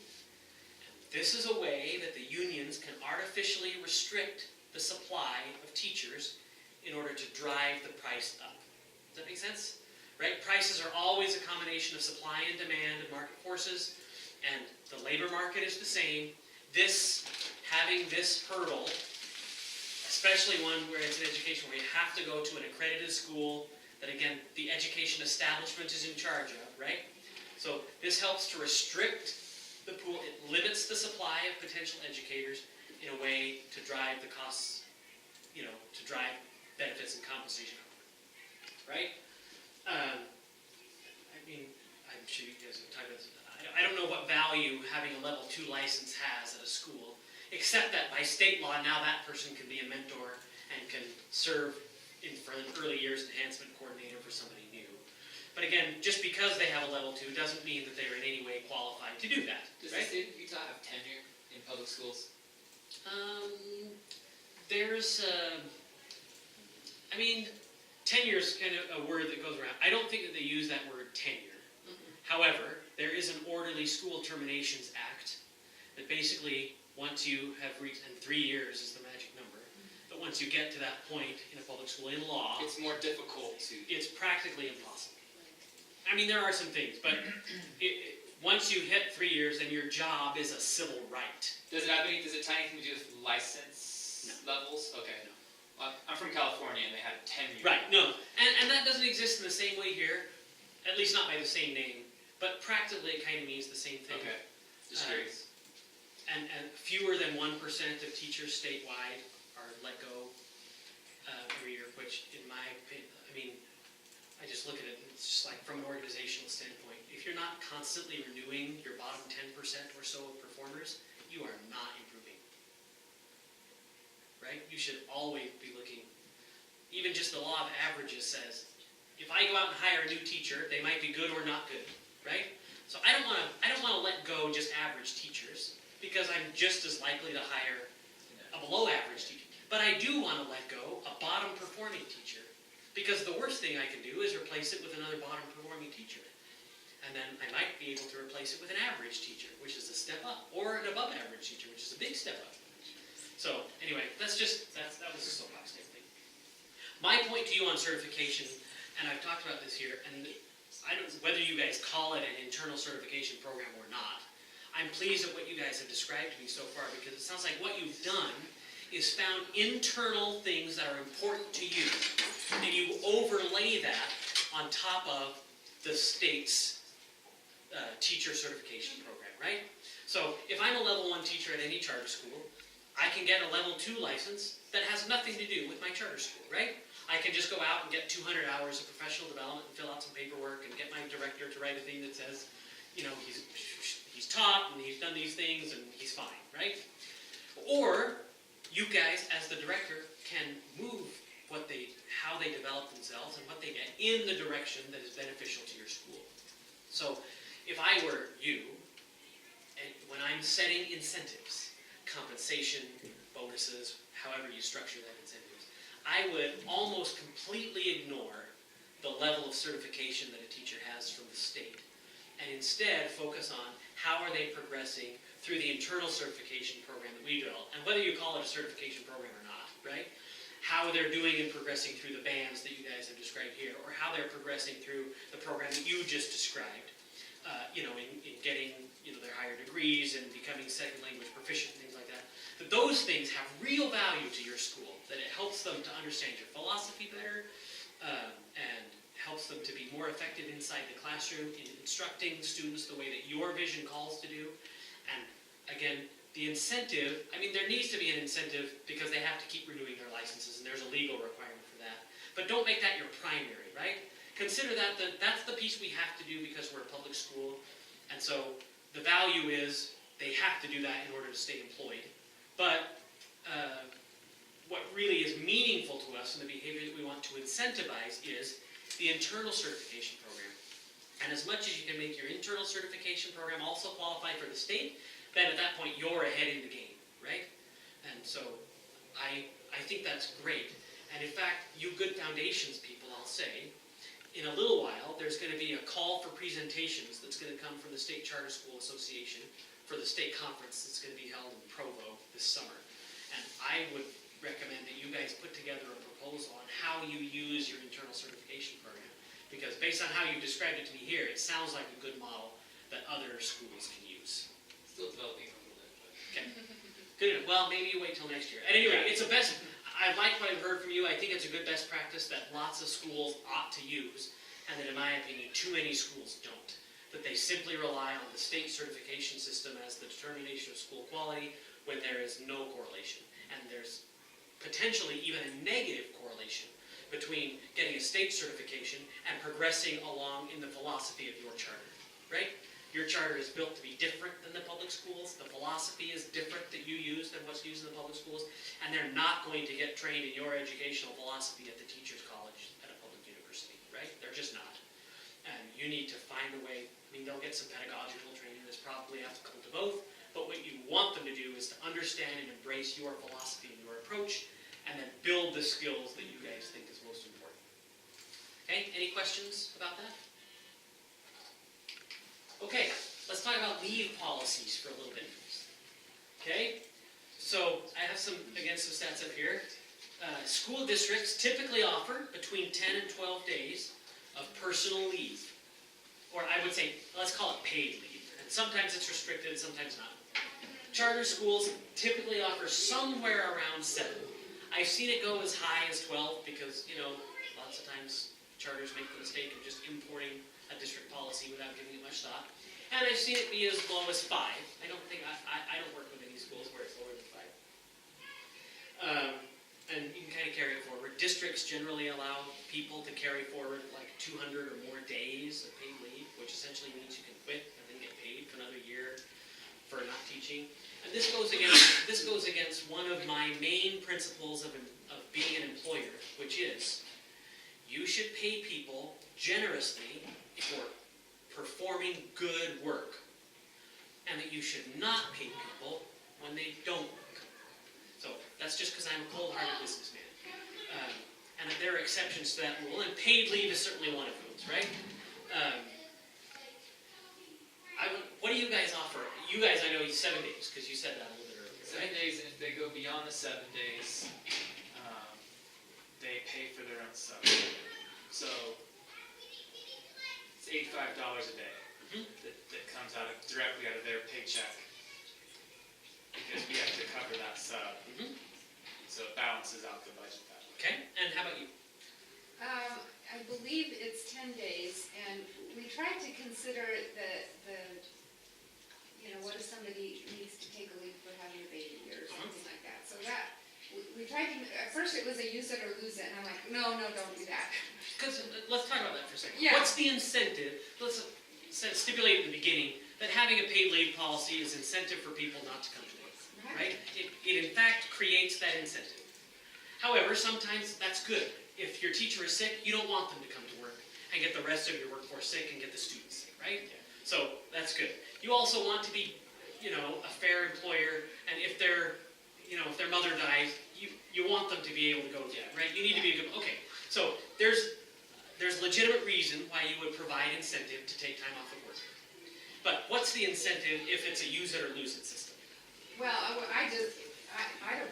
This is a way that the unions can artificially restrict the supply of teachers in order to drive the price up. Does that make sense? Right? Prices are always a combination of supply and demand and market forces, and the labor market is the same. Having this hurdle, especially one where it's an education where you have to go to an accredited school that, again, the education establishment is in charge of, right? So this helps to restrict the pool. It limits the supply of potential educators in a way to drive the costs, to drive benefits and compensation up, right? I'm sure you guys have talked about this. I don't know what value having a level 2 license has at a school, except that by state law, now that person can be a mentor and can serve for an early years enhancement coordinator for somebody new. But again, just because they have a level 2 doesn't mean that they're in any way qualified to do that, Does right? the state of Utah have tenure in public schools? Tenure is kind of a word that goes around. I don't think that they use that word tenure. However, there is an Orderly School Terminations Act that basically, once you have reached, and 3 years is the magic number, but once you get to that point in a public school in law, It's more difficult to. it's practically impossible. There are some things, but once you hit 3 years, then your job is a civil right. Does it tie anything to do with license levels? Okay. No. Well, I'm from California and they had tenure. Right, no, and that doesn't exist in the same way here, at least not by the same name, but practically it kind of means the same thing. Okay. Just curious. And fewer than 1% of teachers statewide are let go every year, which in my opinion, I just look at it, and it's just like from an organizational standpoint, if you're not constantly renewing your bottom 10% or so of performers, you are not improving. Right? You should always be looking, even just the law of averages says, if I go out and hire a new teacher, they might be good or not good, right? So I don't want to let go just average teachers, because I'm just as likely to hire a below average teacher. But I do want to let go a bottom performing teacher, because the worst thing I can do is replace it with another bottom performing teacher. And then I might be able to replace it with an average teacher, which is a step up, or an above average teacher, which is a big step up. So anyway, that was a soapbox type thing. My point to you on certification, and I've talked about this here, and I don't whether you guys call it an internal certification program or not, I'm pleased at what you guys have described to me so far, because it sounds like what you've done is found internal things that are important to you, and you overlay that on top of the state's teacher certification program, right? So if I'm a level 1 teacher at any charter school, I can get a level 2 license that has nothing to do with my charter school, right? I can just go out and get 200 hours of professional development and fill out some paperwork and get my director to write a thing that says, he's taught and he's done these things and he's fine, right? Or you guys, as the director, can move how they develop themselves and what they get in the direction that is beneficial to your school. So if I were you, and when I'm setting incentives, compensation, bonuses, however you structure that incentives, I would almost completely ignore the level of certification that a teacher has from the state, and instead focus on how are they progressing through the internal certification program that we develop, and whether you call it a certification program or not, right? How they're doing and progressing through the bands that you guys have described here, or how they're progressing through the program that you just described, in getting their higher degrees and becoming second language proficient, things like that. That those things have real value to your school, that it helps them to understand your philosophy better, and helps them to be more effective inside the classroom in instructing students the way that your vision calls to do. And again, the incentive, there needs to be an incentive because they have to keep renewing their licenses, and there's a legal requirement for that. But don't make that your primary, right? consider that that's the piece we have to do because we're a public school. And so the value is they have to do that in order to stay employed. But what really is meaningful to us and the behavior that we want to incentivize is the internal certification program. And as much as you can make your internal certification program also qualify for the state, then at that point you're ahead in the game, right? And so I think that's great. And in fact, you Good Foundations people, I'll say, in a little while, there's going to be a call for presentations that's going to come from the State Charter School Association for the state conference that's going to be held in Provo this summer. And I would recommend that you guys put together a proposal on how you use your internal certification program. Because based on how you described it to me here, it sounds like a good model that other schools can use. Still developing a little bit, but. Okay. Good enough. Well, maybe you wait till next year. At any rate, it's a best, I like what I've heard from you. I think it's a good best practice that lots of schools ought to use, and that in my opinion, too many schools don't. That they simply rely on the state certification system as the determination of school quality when there is no correlation. And there's potentially even a negative correlation between getting a state certification and progressing along in the philosophy of your charter, right? Your charter is built to be different than the public schools. The philosophy is different that you use than what's used in the public schools. And they're not going to get trained in your educational philosophy at the teacher's college at a public university, right? They're just not. And you need to find a way. I mean, they'll get some pedagogical training that's probably applicable to both. But what you want them to do is to understand and embrace your philosophy and your approach, and then build the skills that you guys think is most important. Okay, any questions about that? Okay, let's talk about leave policies for a little bit. Okay, so I have some stats up here. School districts typically offer between 10 and 12 days of personal leave. Or I would say, let's call it paid leave. And sometimes it's restricted, sometimes not. Charter schools typically offer somewhere around 7. I've seen it go as high as 12 because, lots of times charters make the mistake of just importing a district policy without giving it much thought. And I've seen it be as low as 5. I don't work with any schools where it's lower than 5. And you can kind of carry it forward. Districts generally allow people to carry forward like 200 or more days of paid leave, which essentially means you can quit and then get paid for another year for not teaching. And this goes against one of my main principles of being an employer, which is you should pay people generously for performing good work, and that you should not pay people when they don't work. So that's just because I'm a cold-hearted businessman. And there are exceptions to that rule, and paid leave is certainly one of those, right? What do you guys offer? You guys, I know, 7 days, because you said that a little bit earlier, right? 7 days, and if they go beyond the 7 days, they pay for their own stuff. So it's $85 a day that comes directly out of their paycheck, because we have to cover that sub. So it balances out the budget that way. Okay, and how about you? I believe it's 10 days, and we tried to consider what if somebody needs to take a leave for having a baby or something like that. So that, we tried to, at first it was a use it or lose it, and I'm like, no, don't do that. Because let's talk about that for a second. Yeah. What's the incentive? Let's stipulate at the beginning that having a paid leave policy is incentive for people not to come to work, right? It in fact creates that incentive. However, sometimes that's good. If your teacher is sick, you don't want them to come to work and get the rest of your workforce sick and get the students sick, right? Yeah. So that's good. You also want to be, a fair employer, and if their mother dies, you want them to be able to go to that, right? You need to be a good, okay. So there's legitimate reason why you would provide incentive to take time off of work. But what's the incentive if it's a use it or lose it system? Well, I don't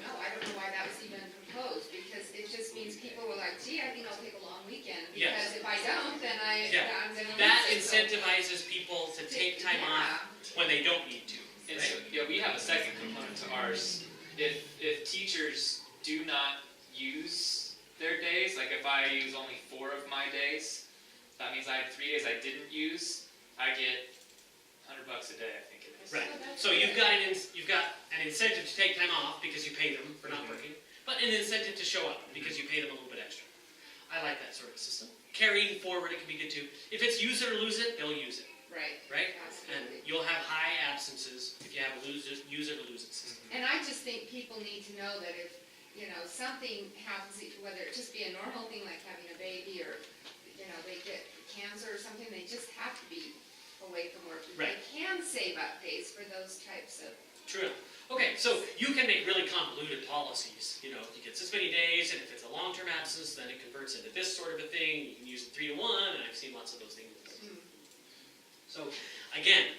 know. I don't know why that was even proposed, because it just means people were like, gee, I think I'll take a long weekend, because Yes. if I don't, then I'm going to lose That it. So- incentivizes people to take time off when they don't need to. And Right? so, we have a second component to ours. If teachers do not use their days, like if I use only 4 of my days, that means I had 3 days I didn't use, I get $100 a day, I think it is. Right. Oh, that's So you've good. got an incentive to take time off because you pay them for not working, but an incentive to show up because you pay them a little bit extra. I like that sort of system. carrying forward, it can be good too. If it's use it or lose it, they'll use it, Right, right? And absolutely. you'll have high absences if you have a use it or lose it system. And I just think people need to know that if, something happens, whether it just be a normal thing like having a baby or, they get cancer or something, they just have to be away from work. Right. They can save up days for those types of, True. Okay, so you can make really convoluted policies. You get this many days, and if it's a long-term absence, then it converts into this sort of a thing. You can use it 3 to 1, and I've seen lots of those things. So, again,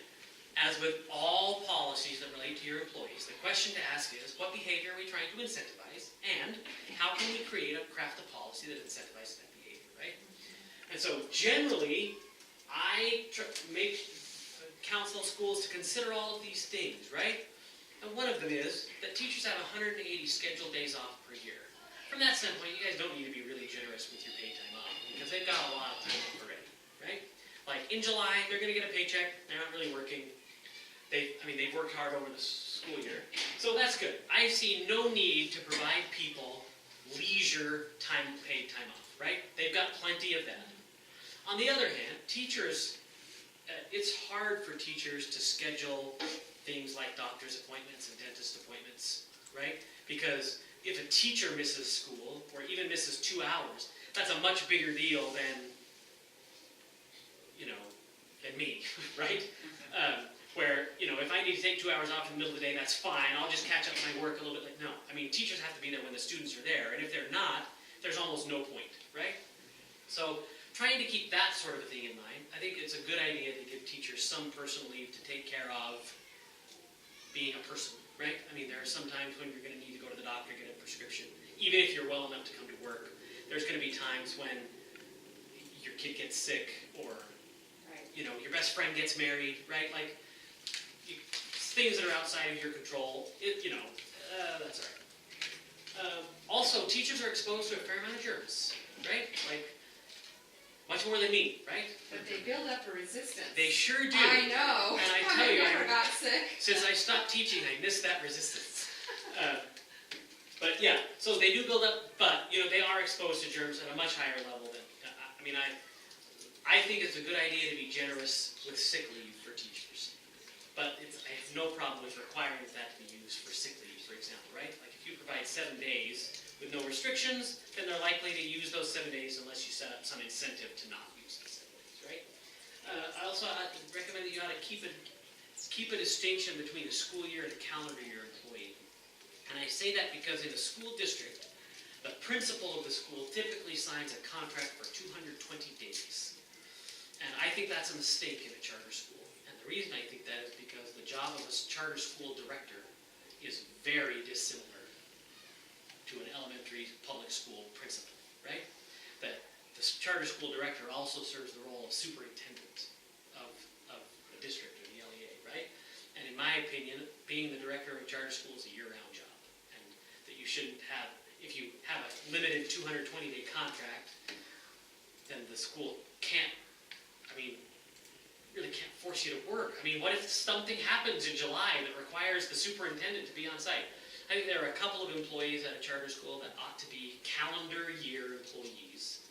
as with all policies that relate to your employees, the question to ask is, what behavior are we trying to incentivize, and how can we craft a policy that incentivizes that behavior, right? And so, generally, I counsel schools to consider all of these things, right? And one of them is that teachers have 180 scheduled days off per year. From that standpoint, you guys don't need to be really generous with your paid time off, because they've got a lot of time off already, right? Like in July, they're going to get a paycheck. They're not really working. They've worked hard over the school year, so that's good. I see no need to provide people leisure time, paid time off, right? They've got plenty of that. On the other hand, teachers, it's hard for teachers to schedule things like doctor's appointments and dentist appointments, right? Because if a teacher misses school, or even misses 2 hours, that's a much bigger deal than me, right? Where, if I need to take 2 hours off in the middle of the day, that's fine. I'll just catch up my work a little bit. No, teachers have to be there when the students are there, and if they're not, there's almost no point, right? So, trying to keep that sort of a thing in mind, I think it's a good idea to give teachers some personal leave to take care of being a person, right? There are some times when you're going to need to go to the doctor, get a prescription. Even if you're well enough to come to work, there's going to be times when your kid gets sick, or your best friend gets married, right? Like, things that are outside of your control, that's all right. Also, teachers are exposed to a fair amount of germs, right? Like, much more than me, right? but they build up a resistance. They sure do. I know. And I tell you, never got sick. Since I stopped teaching, I missed that resistance. But yeah, so they do build up, but they are exposed to germs at a much higher level than, I think it's a good idea to be generous with sick leave for teachers. But I have no problem with requiring that to be used for sick leave, for example, right? Like if you provide 7 days with no restrictions, then they're likely to use those 7 days unless you set up some incentive to not use the 7 days, right? I also recommend that you ought to keep a distinction between a school year and a calendar year employee. And I say that because in a school district, the principal of the school typically signs a contract for 220 days. And I think that's a mistake in a charter school. And the reason I think that is because the job of a charter school director is very dissimilar to an elementary public school principal, right? That the charter school director also serves the role of superintendent of the district or the LEA, right? And in my opinion, being the director of a charter school is a year-round job. And that you shouldn't have, if you have a limited 220-day contract, then the school really can't force you to work. What if something happens in July that requires the superintendent to be on site? I think there are a couple of employees at a charter school that ought to be calendar year employees.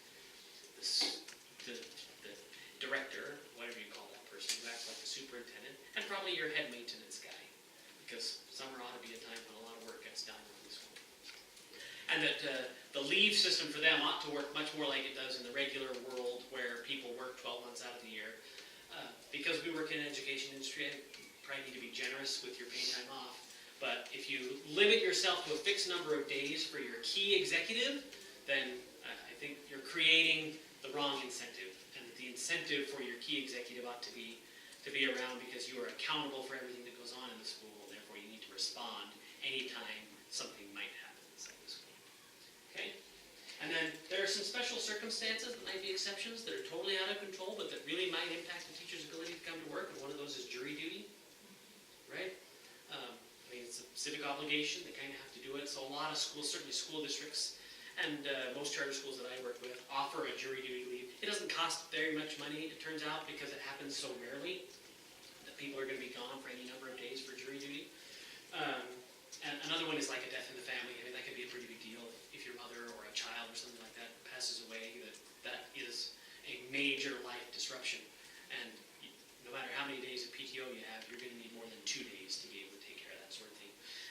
The director, whatever you call that person, who acts like the superintendent, and probably your head maintenance guy, because summer ought to be a time when a lot of work gets done in the school. And that the leave system for them ought to work much more like it does in the regular world where people work 12 months out of the year. Because we work in the education industry, I probably need to be generous with your paid time off. But if you limit yourself to a fixed number of days for your key executive, then I think you're creating the wrong incentive. And the incentive for your key executive ought to be around because you are accountable for everything that goes on in the school, and therefore you need to respond anytime something might happen inside the school. Okay? And then there are some special circumstances that might be exceptions that are totally out of control, but that really might impact the teacher's ability to come to work, and one of those is jury duty, right? It's a civic obligation, they kind of have to do it, so a lot of schools, certainly school districts, and most charter schools that I work with offer a jury duty leave. It doesn't cost very much money, it turns out, because it happens so rarely that people are going to be gone for any number of days for jury duty. And another one is like a death in the family. That could be a pretty big deal if your mother or a child or something like that passes away. That is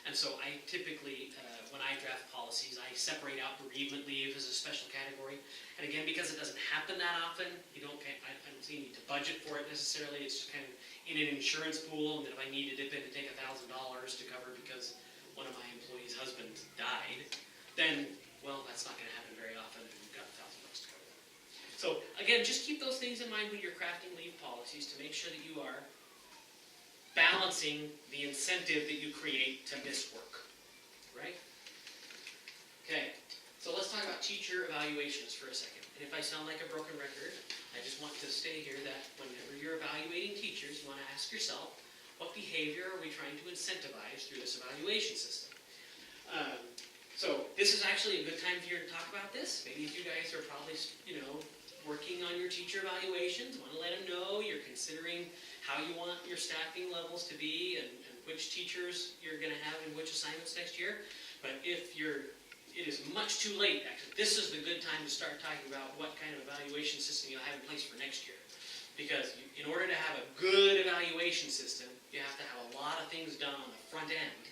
And so I typically, when I draft policies, I separate out bereavement leave as a special category. And again, because it doesn't happen that often, I don't see you need to budget for it necessarily. It's just kind of in an insurance pool, and that if I need to dip in to take $1,000 to cover because one of my employees' husbands died, then, well, that's not going to happen very often, and we've got $1,000 to cover that. So again, just keep those things in mind when you're crafting leave policies to make sure that you are balancing the incentive that you create to miss work, right? Okay, so let's talk about teacher evaluations for a second. And if I sound like a broken record, I just want to say here that whenever you're evaluating teachers, you want to ask yourself, what behavior are we trying to incentivize through this evaluation system? So this is actually a good time for you to talk about this. Maybe if you guys are probably, working on your teacher evaluations, want to let them know you're considering how you want your staffing levels to be and which teachers you're going to have in which assignments next year. But it is much too late, actually. This is the good time to start talking about what kind of evaluation system you'll have in place for next year. Because in order to have a good evaluation system, you have to have a lot of things done on the front end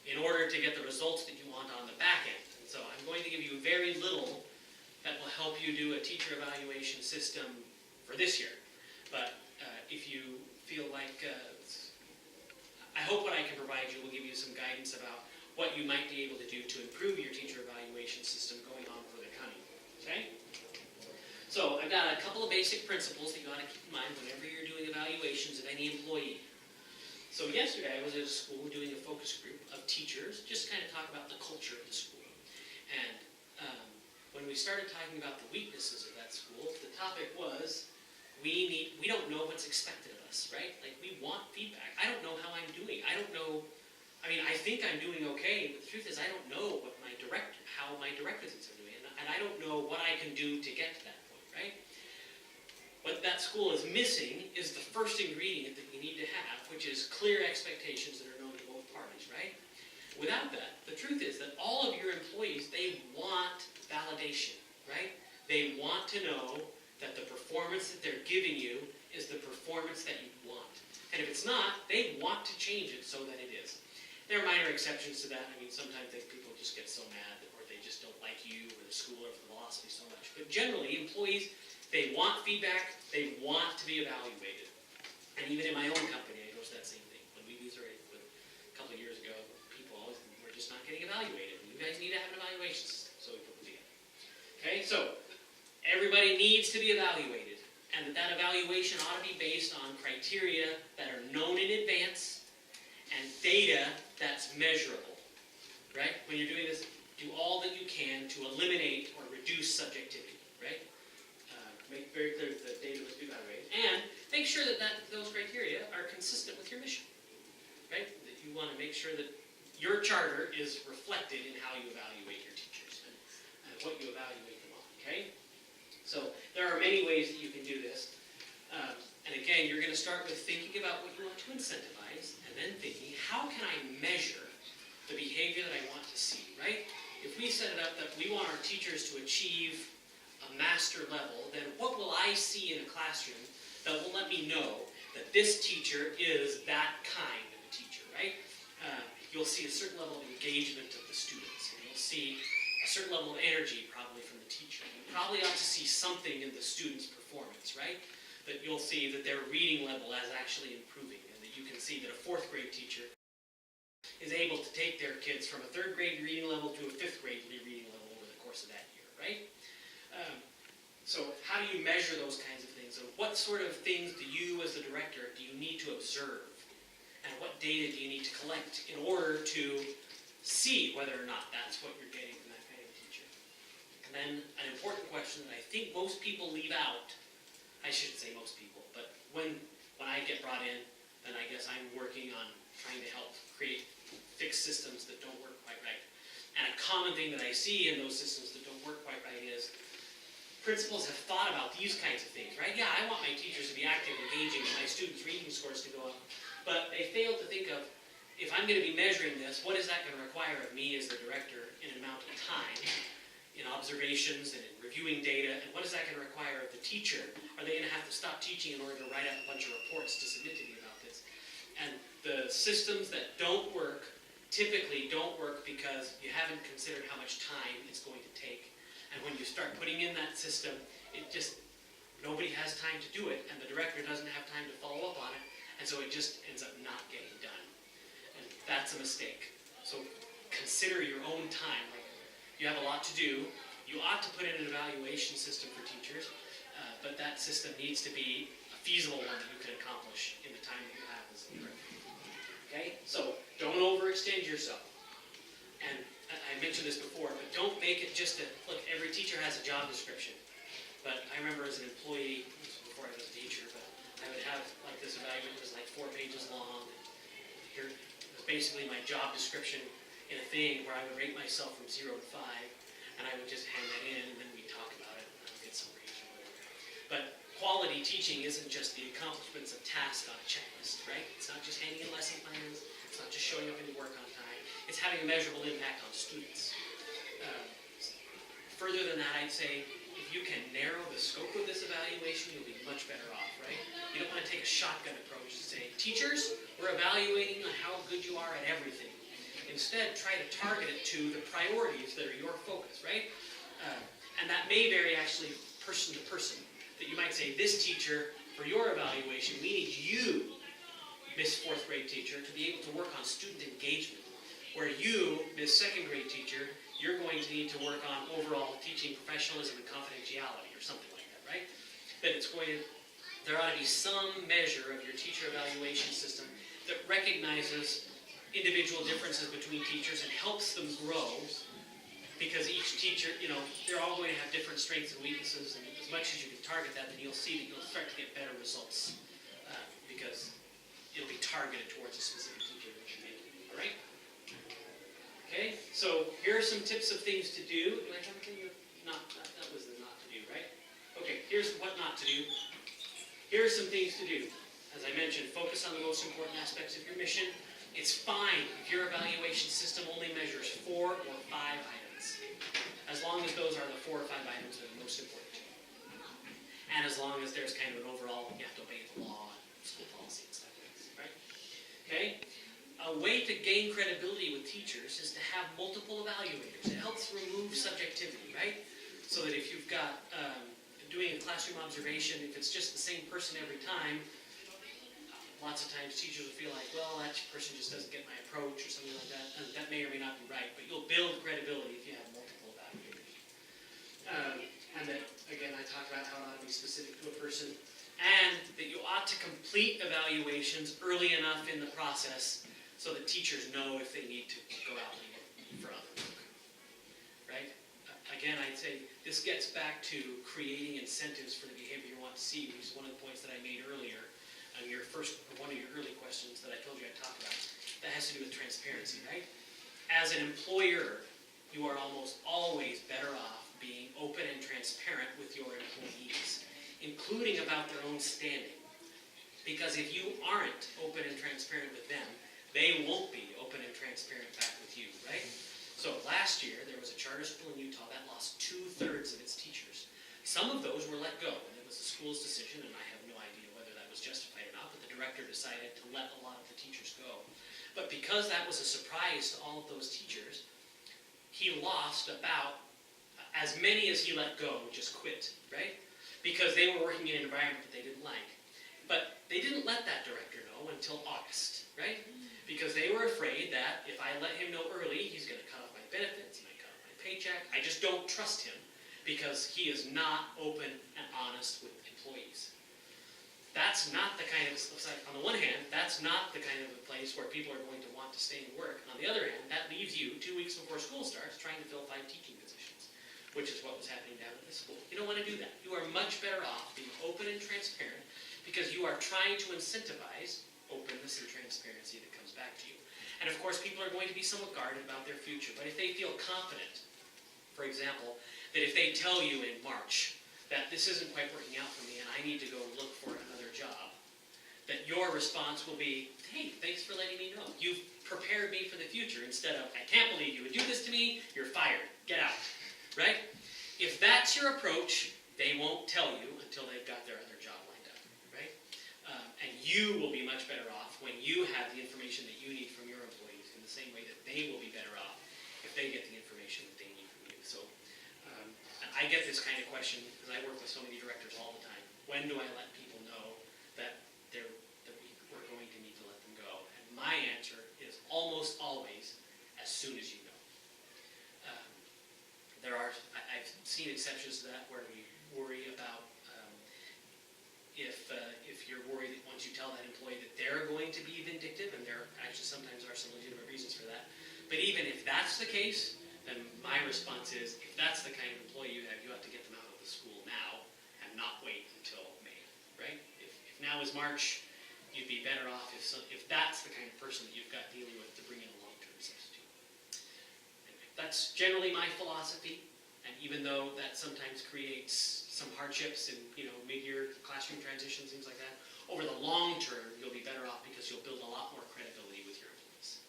in order to get the results that you want on the back end. And so I'm going to give you very little that will help you do a teacher evaluation system for this year. But if you feel like, I hope what I can provide you will give you some guidance about what you might be able to do to improve your teacher evaluation system going on for the coming, okay? So I've got a couple of basic principles that you ought to keep in mind whenever you're doing evaluations of any employee. So yesterday I was at a school doing a focus group of teachers, just kind of talk about the culture of the school. And when we started talking about the weaknesses of that school, the topic was, we don't know what's expected of us, right? Like, we want feedback. I don't know how I'm doing. I think I'm doing okay, but the truth is I don't know how my director thinks I'm doing, and I don't know what I can do to get to that point, right? What that school is missing is the first ingredient that you need to have, which is clear expectations that are known to both parties, right? Without that, the truth is that all of your employees, they want validation, right? They want to know that the performance that they're giving you is the performance that you want. And if it's not, they want to change it so that it is. There are minor exceptions to that. I mean, sometimes people just get so mad or they just don't like you or the school or the philosophy so much. But generally, employees, they want feedback, they want to be evaluated. And even in my own company, I noticed that same thing. When we used a couple of years ago, people always were just not getting evaluated. You guys need to have an evaluation system, so we put them together. Okay, so everybody needs to be evaluated, and that evaluation ought to be based on criteria that are known in advance and data that's measurable, right? When you're doing this, do all that you can to eliminate or reduce subjectivity, right? Make very clear that the data must be evaluated, and make sure that those criteria are consistent with your mission, right? That you want to make sure that your charter is reflected in how you evaluate your teachers and what you evaluate them on, okay? So there are many ways that you can do this. And again, you're going to start with thinking about what you want to incentivize, and then thinking, how can I measure the behavior that I want to see, right? If we set it up that we want our teachers to achieve a master level, then what will I see in a classroom that will let me know that this teacher is that kind of a teacher, right? You'll see a certain level of engagement of the students, and you'll see a certain level of energy probably from the teacher. You probably ought to see something in the student's performance, right? That you'll see that their reading level is actually improving, and that you can see that a 4th grade teacher is able to take their kids from a 3rd grade reading level to a 5th grade reading level over the course of that year, right? So how do you measure those kinds of things? And what sort of things do you as the director, do you need to observe? And what data do you need to collect in order to see whether or not that's what you're getting from that kind of teacher? And then an important question that I think most people leave out, I shouldn't say most people, but when I get brought in, then I guess I'm working on trying to help fix systems that don't work quite right. And a common thing that I see in those systems that don't work quite right is principals have thought about these kinds of things, right? Yeah, I want my teachers to be active, engaging, and my students' reading scores to go up. But they fail to think of, if I'm going to be measuring this, what is that going to require of me as the director in an amount of time, in observations and in reviewing data, and what is that going to require of the teacher? Are they going to have to stop teaching in order to write up a bunch of reports to submit to me about this? And the systems that don't work typically don't work because you haven't considered how much time it's going to take. And when you start putting in that system, it just, nobody has time to do it, and the director doesn't have time to follow up on it, and so it just ends up not getting done. And that's a mistake. So consider your own time. Like, you have a lot to do. You ought to put in an evaluation system for teachers, but that system needs to be a feasible one that you can accomplish in the time that you have as a director. Okay? So don't overextend yourself. And I mentioned this before, but don't make it just a, look, every teacher has a job description. But I remember as an employee, this was before I was a teacher, but I would have like this evaluation, it was like 4 pages long. Here was basically my job description in a thing where I would rate myself from 0 to 5, and I would just hand that in, and then we'd talk about it, and I would get some ratings or whatever. But quality teaching isn't just the accomplishments of tasks on a checklist, right? It's not just handing in lesson plans, it's not just showing up into work on time, it's having a measurable impact on students. Further than that, I'd say, if you can narrow the scope of this evaluation, you'll be much better off, right? You don't want to take a shotgun approach and say, teachers, we're evaluating on how good you are at everything. Instead, try to target it to the priorities that are your focus, right? And that may vary actually person to person. That you might say, this teacher, for your evaluation, we need you, Miss 4th grade teacher, to be able to work on student engagement. Where you, Miss 2nd grade teacher, you're going to need to work on overall teaching professionalism and confidentiality or something like that, right? That it's going to, there ought to be some measure of your teacher evaluation system that recognizes individual differences between teachers and helps them grow, because each teacher, you know, they're all going to have different strengths and weaknesses, and as much as you can target that, then you'll see that you'll start to get better results, because it'll be targeted towards a specific teacher that you need. All right? Okay, so here are some tips of things to do. Do I have anything that was the not to do, right? Okay, here's what not to do. Here are some things to do. As I mentioned, focus on the most important aspects of your mission. It's fine if your evaluation system only measures 4 or 5 items, as long as those are the 4 or 5 items that are most important to you. And as long as there's kind of an overall, you have to obey the law and school policy and stuff like this, right? Okay? A way to gain credibility with teachers is to have multiple evaluators. It helps remove subjectivity, right? So that if you've got doing a classroom observation, if it's just the same person every time, lots of times teachers will feel like, well, that person just doesn't get my approach or something like that. And that may or may not be right, but you'll build credibility if you have multiple evaluators. And that, again, I talked about how it ought to be specific to a person, and that you ought to complete evaluations early enough in the process so that teachers know if they need to go out and look for other work, right? Again, I'd say this gets back to creating incentives for the behavior you want to see, which is one of the points that I made earlier on one of your early questions that I told you I'd talk about. That has to do with transparency, right? As an employer, you are almost always better off being open and transparent with your employees, including about their own standing. Because if you aren't open and transparent with them, they won't be open and transparent back with you, right? So last year, there was a charter school in Utah that lost 2/3 of its teachers. Some of those were let go, and it was the school's decision, and I have no idea whether that was justified or not, but the director decided to let a lot of the teachers go. But because that was a surprise to all of those teachers, he lost about as many as he let go just quit, right? Because they were working in an environment that they didn't like. But they didn't let that director know until August, right? Because they were afraid that if I let him know early, he's going to cut off my benefits, he might cut off my paycheck. I just don't trust him because he is not open and honest with employees. That's not the kind of, on the one hand, that's not the kind of a place where people are going to want to stay and work. On the other hand, that leaves you 2 weeks before school starts trying to fill 5 teaching positions, which is what was happening down at this school. You don't want to do that. You are much better off being open and transparent because you are trying to incentivize openness and transparency that comes back to you. And of course, people are going to be somewhat guarded about their future, but if they feel confident, for example, that if they tell you in March that this isn't quite working out for me and I need to go look for another job, that your response will be, hey, thanks for letting me know. You've prepared me for the future instead of, I can't believe you would do this to me, you're fired, get out, right? If that's your approach, they won't tell you until they've got their other job lined up, right? And you will be much better off when you have the information that you need from your employees in the same way that they get the information that they need from you. So and I get this kind of question because I work with so many directors all the time. When do I let people know that we're going to need to let them go? And my answer is almost always as soon as you know. I've seen exceptions to that where we worry about if you're worried that once you tell that employee that they're going to be vindictive, and there actually sometimes are some legitimate reasons for that. But even if that's the case, then my response is, if that's the kind of employee you have to get them out of the school now and not wait until May, right? If now is March, you'd be better off if that's the kind of person that you've got dealing with to bring in a long-term substitute. Anyway, that's generally my philosophy, and even though that sometimes creates some hardships in, mid-year classroom transitions, things like that, over the long term, you'll be better off because you'll build a lot more credibility with your employees.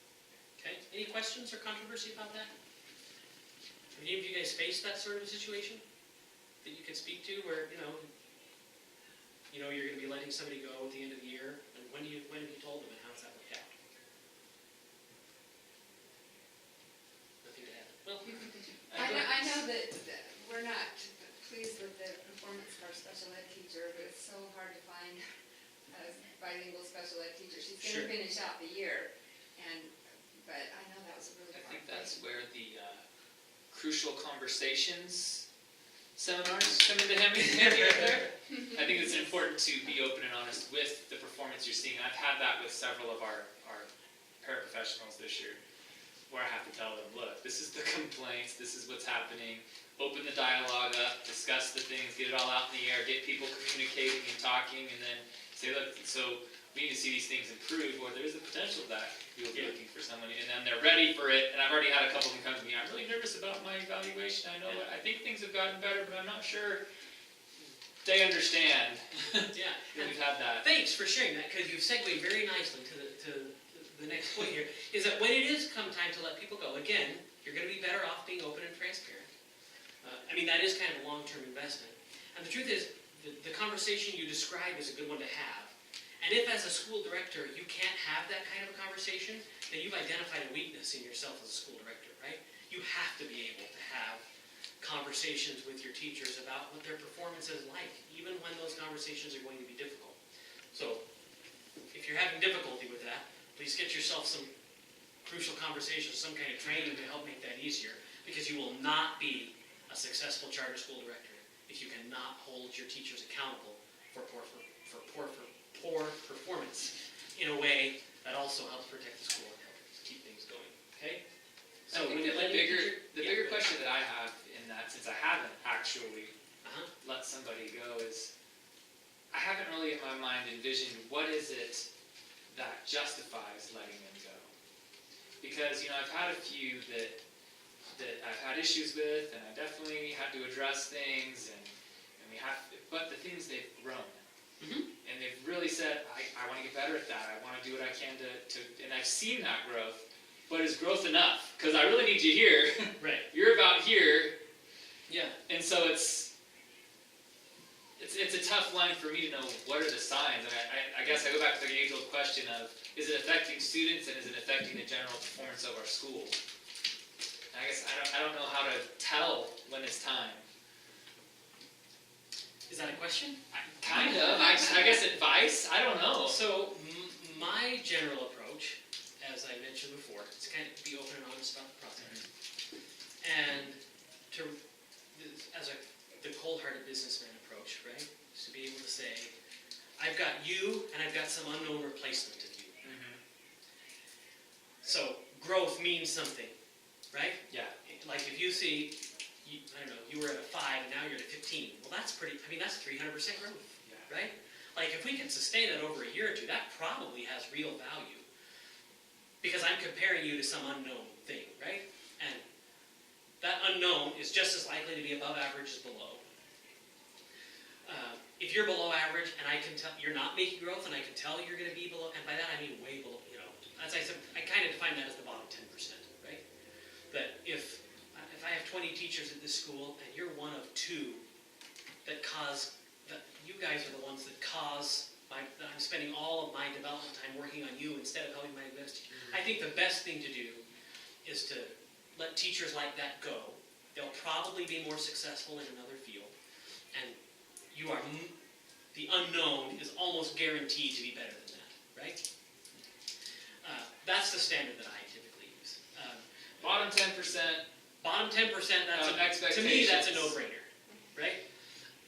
Okay? Any questions or controversy about that? Have any of you guys faced that sort of a situation that you could speak to where, you're going to be letting somebody go at the end of the year, and when have you told them, and how's that worked out? Nothing to add. Well, I know that we're not pleased with the performance of our special ed teacher, but it's so hard to find a bilingual special ed teacher. She's going to finish out the year, but I know that was a really I hard think thing. that's where the crucial conversations seminars come into handy right there. I think it's important to be open and honest with the performance you're seeing. I've had that with several of our paraprofessionals this year, where I have to tell them, look, this is the complaints, this is what's happening, open the dialogue up, discuss the things, get it all out in the air, get people communicating and talking, and then say, look, so we need to see these things improve, or there's the potential that you'll be looking for someone, and then they're ready for it, and I've already had a couple of them come to me, I'm really nervous about my evaluation, I think things have gotten better, but I'm not sure they understand. yeah. that we've had that. Thanks for sharing that, because you've segued very nicely to the next point here, is that when it is come time to let people go, again, you're going to be better off being open and transparent. That is kind of a long-term investment. And the truth is, the conversation you described is a good one to have. And if as a school director you can't have that kind of a conversation, then you've identified a weakness in yourself as a school director, right? You have to be able to have conversations with your teachers about what their performance is like, even when those conversations are going to be difficult. So, if you're having difficulty with that, please get yourself some crucial conversations, some kind of training to help make that easier, because you will not be a successful charter school director if you cannot hold your teachers accountable for poor performance in a way that also helps protect the school and helps keep things going. Okay? So I think that the bigger question that I have in that, since I haven't actually let somebody go, is I haven't really in my mind envisioned what is it that justifies letting them go. Because, I've had a few that I've had issues with, and I definitely had to address things, and we have, but the things they've grown. And they've really said, I want to get better at that, I want to do what I can to and I've seen that growth, but is growth enough? Because I really need you here. Right. You're about here. Yeah. And so it's a tough line for me to know what are the signs. I guess I go back to the age-old question of, is it affecting students and is it affecting the general performance of our school? And I guess I don't know how to tell when it's time. Is that a question? Kind of. I guess advice? I don't know. So, my general approach, as I mentioned before, is to kind of be open and honest about the process. And the cold-hearted businessman approach, right? Is to be able to say, I've got you, and I've got some unknown replacement of you. So, growth means something, right? Yeah. Like if you see, you were at a 5 and now you're at a 15. Well, that's that's 300% growth, right? Like if we can sustain that over a year or two, that probably has real value. Because I'm comparing you to some unknown thing, right? And that unknown is just as likely to be above average as below. If you're below average and I can tell you're not making growth and I can tell you're going to be below, and by that I mean way below, as I said, I kind of define that as the bottom 10%, right? That if I have 20 teachers at this school and you're one of 2 that you guys are the ones that cause that I'm spending all of my development time working on you instead of helping my best teacher. I think the best thing to do is to let teachers like that go. They'll probably be more successful in another field. And the unknown is almost guaranteed to be better than that, right? That's the standard that I typically use. Bottom 10%, Bottom 10%, to me, that's a no-brainer, right?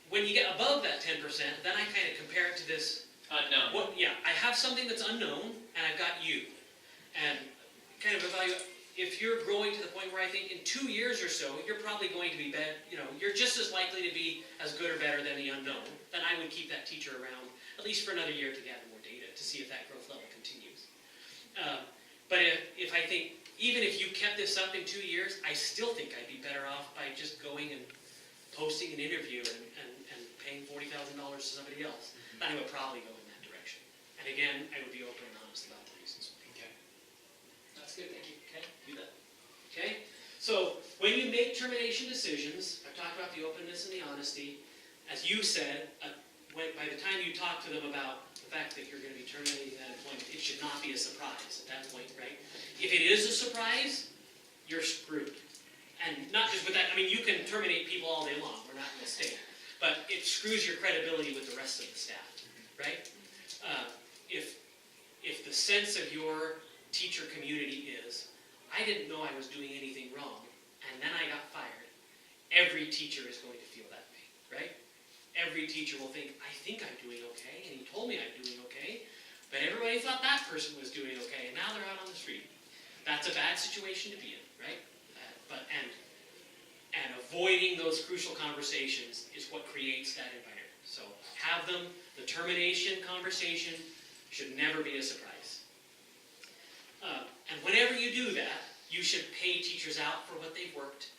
When you get above that 10%, then I kind of compare it to this. unknown. I have something that's unknown, and I've got you. And kind of evaluate, if you're growing to the point where I think in 2 years or so, you're probably going to be you're just as likely to be as good or better than the unknown, then I would keep that teacher around, at least for another year to gather more data, to see if that growth level continues. But if I think, even if you kept this up in 2 years, I still think I'd be better off by just going and posting an interview and paying $40,000 to somebody else. Then I would probably go in that direction. And again, I would be open and honest about the reasons. Okay. That's good, thank you. Okay, do that. Okay? So, when you make termination decisions, I've talked about the openness and the honesty. As you said, by the time you talk to them about the fact that you're going to be terminating that employment, it should not be a surprise at that point, right? If it is a surprise, you're screwed. And not just with that, I mean, you can terminate people all day long, we're not going to stay. But it screws your credibility with the rest of the staff, right? If the sense of your teacher community is, I didn't know I was doing anything wrong, and then I got fired, every teacher is going to feel that way, right? Every teacher will think, I think I'm doing okay, and he told me I'm doing okay, but everybody thought that person was doing okay, and now they're out on the street. That's a bad situation to be in, right? And avoiding those crucial conversations is what creates that environment. So have them. The termination conversation should never be a surprise. And whenever you do that, you should pay teachers out for what they've worked.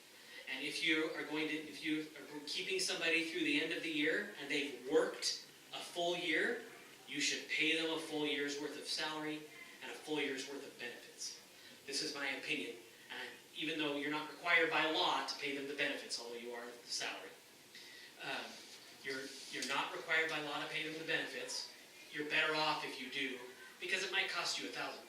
And if you are keeping somebody through the end of the year and they've worked a full year, you should pay them a full year's worth of salary and a full year's worth of benefits. This is my opinion. Even though you're not required by law to pay them the benefits, although you are the salary. You're not required by law to pay them the benefits. You're better off if you do, because it might cost you $1,000,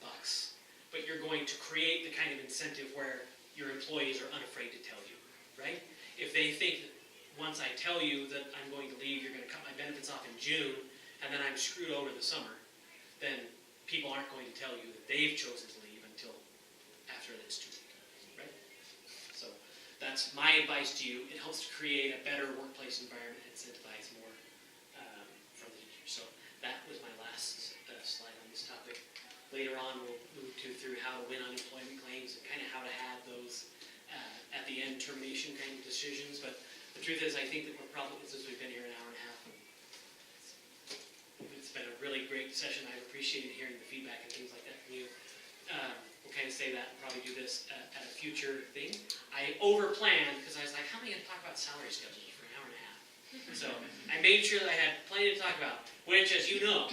but you're going to create the kind of incentive where your employees are unafraid to tell you, right? If they think that once I tell you that I'm going to leave, you're going to cut my benefits off in June, and then I'm screwed over the summer, then people aren't going to tell you that they've chosen to leave until after it's too late. That's my advice to you. It helps to create a better workplace environment and incentivize more from the teachers. So that was my last slide on this topic. Later on, we'll move through how to win unemployment claims and kind of how to have those at the end termination kind of decisions. But the truth is, I think that we're probably, since we've been here an hour and a half, it's been a really great session. I've appreciated hearing the feedback and things like that from you. We'll kind of say that and probably do this at a future thing. I over-planned because I was like, how am I going to talk about salary schedules for an hour and a half? So I made sure that I had plenty to talk about, which, as you know,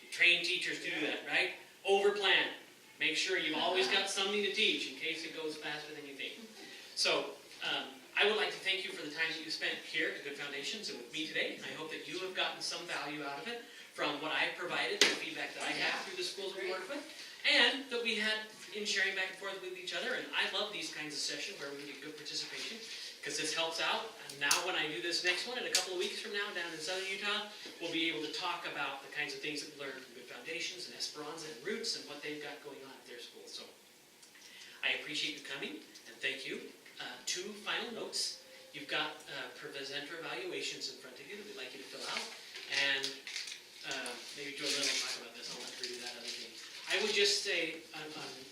trained teachers do that, right? Over-plan. Make sure you've always got something to teach in case it goes faster than you think. So I would like to thank you for the time that you spent here at Good Foundations and with me today. I hope that you have gotten some value out of it from what I've provided, the feedback that I have through the schools we work with, and that we had in sharing back and forth with each other. And I love these kinds of sessions where we get good participation, because this helps out. And now when I do this next one in a couple of weeks from now down in southern Utah, we'll be able to talk about the kinds of things that we learned from Good Foundations and Esperanza and Roots and what they've got going on at their school. So I appreciate you coming, and thank you. 2 final notes. You've got presenter evaluations in front of you that we'd like you to fill out. And maybe Jo Lynn will talk about this. I'll let her do that other thing. I would just say,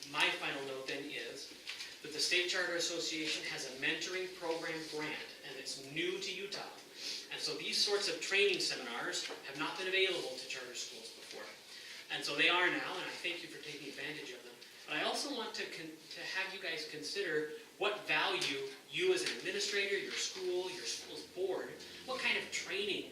my final note then is that the State Charter Association has a mentoring program grant, and it's new to Utah. And so these sorts of training seminars have not been available to charter schools before. And so they are now, and I thank you for taking advantage of them. But I also want to have you guys consider what value you as an administrator, your school's board, what kind of training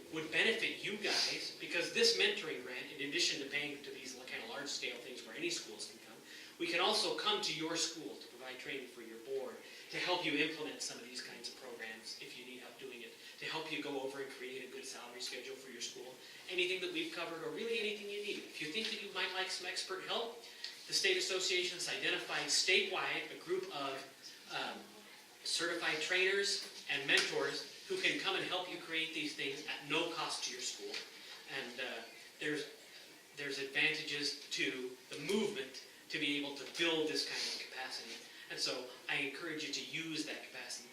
would benefit you guys, because this mentoring grant, in addition to paying to these kind of large-scale things where any schools can come, we can also come to your school to provide training for your board, to help you implement some of these kinds of programs if you need help doing it, to help you go over and create a good salary schedule for your school, anything that we've covered, or really anything you need. If you think that you might like some expert help, The state association has identified statewide a group of certified trainers and mentors who can come and help you create these things at no cost to your school. And there's advantages to the movement to be able to build this kind of capacity. And so I encourage you to use that capacity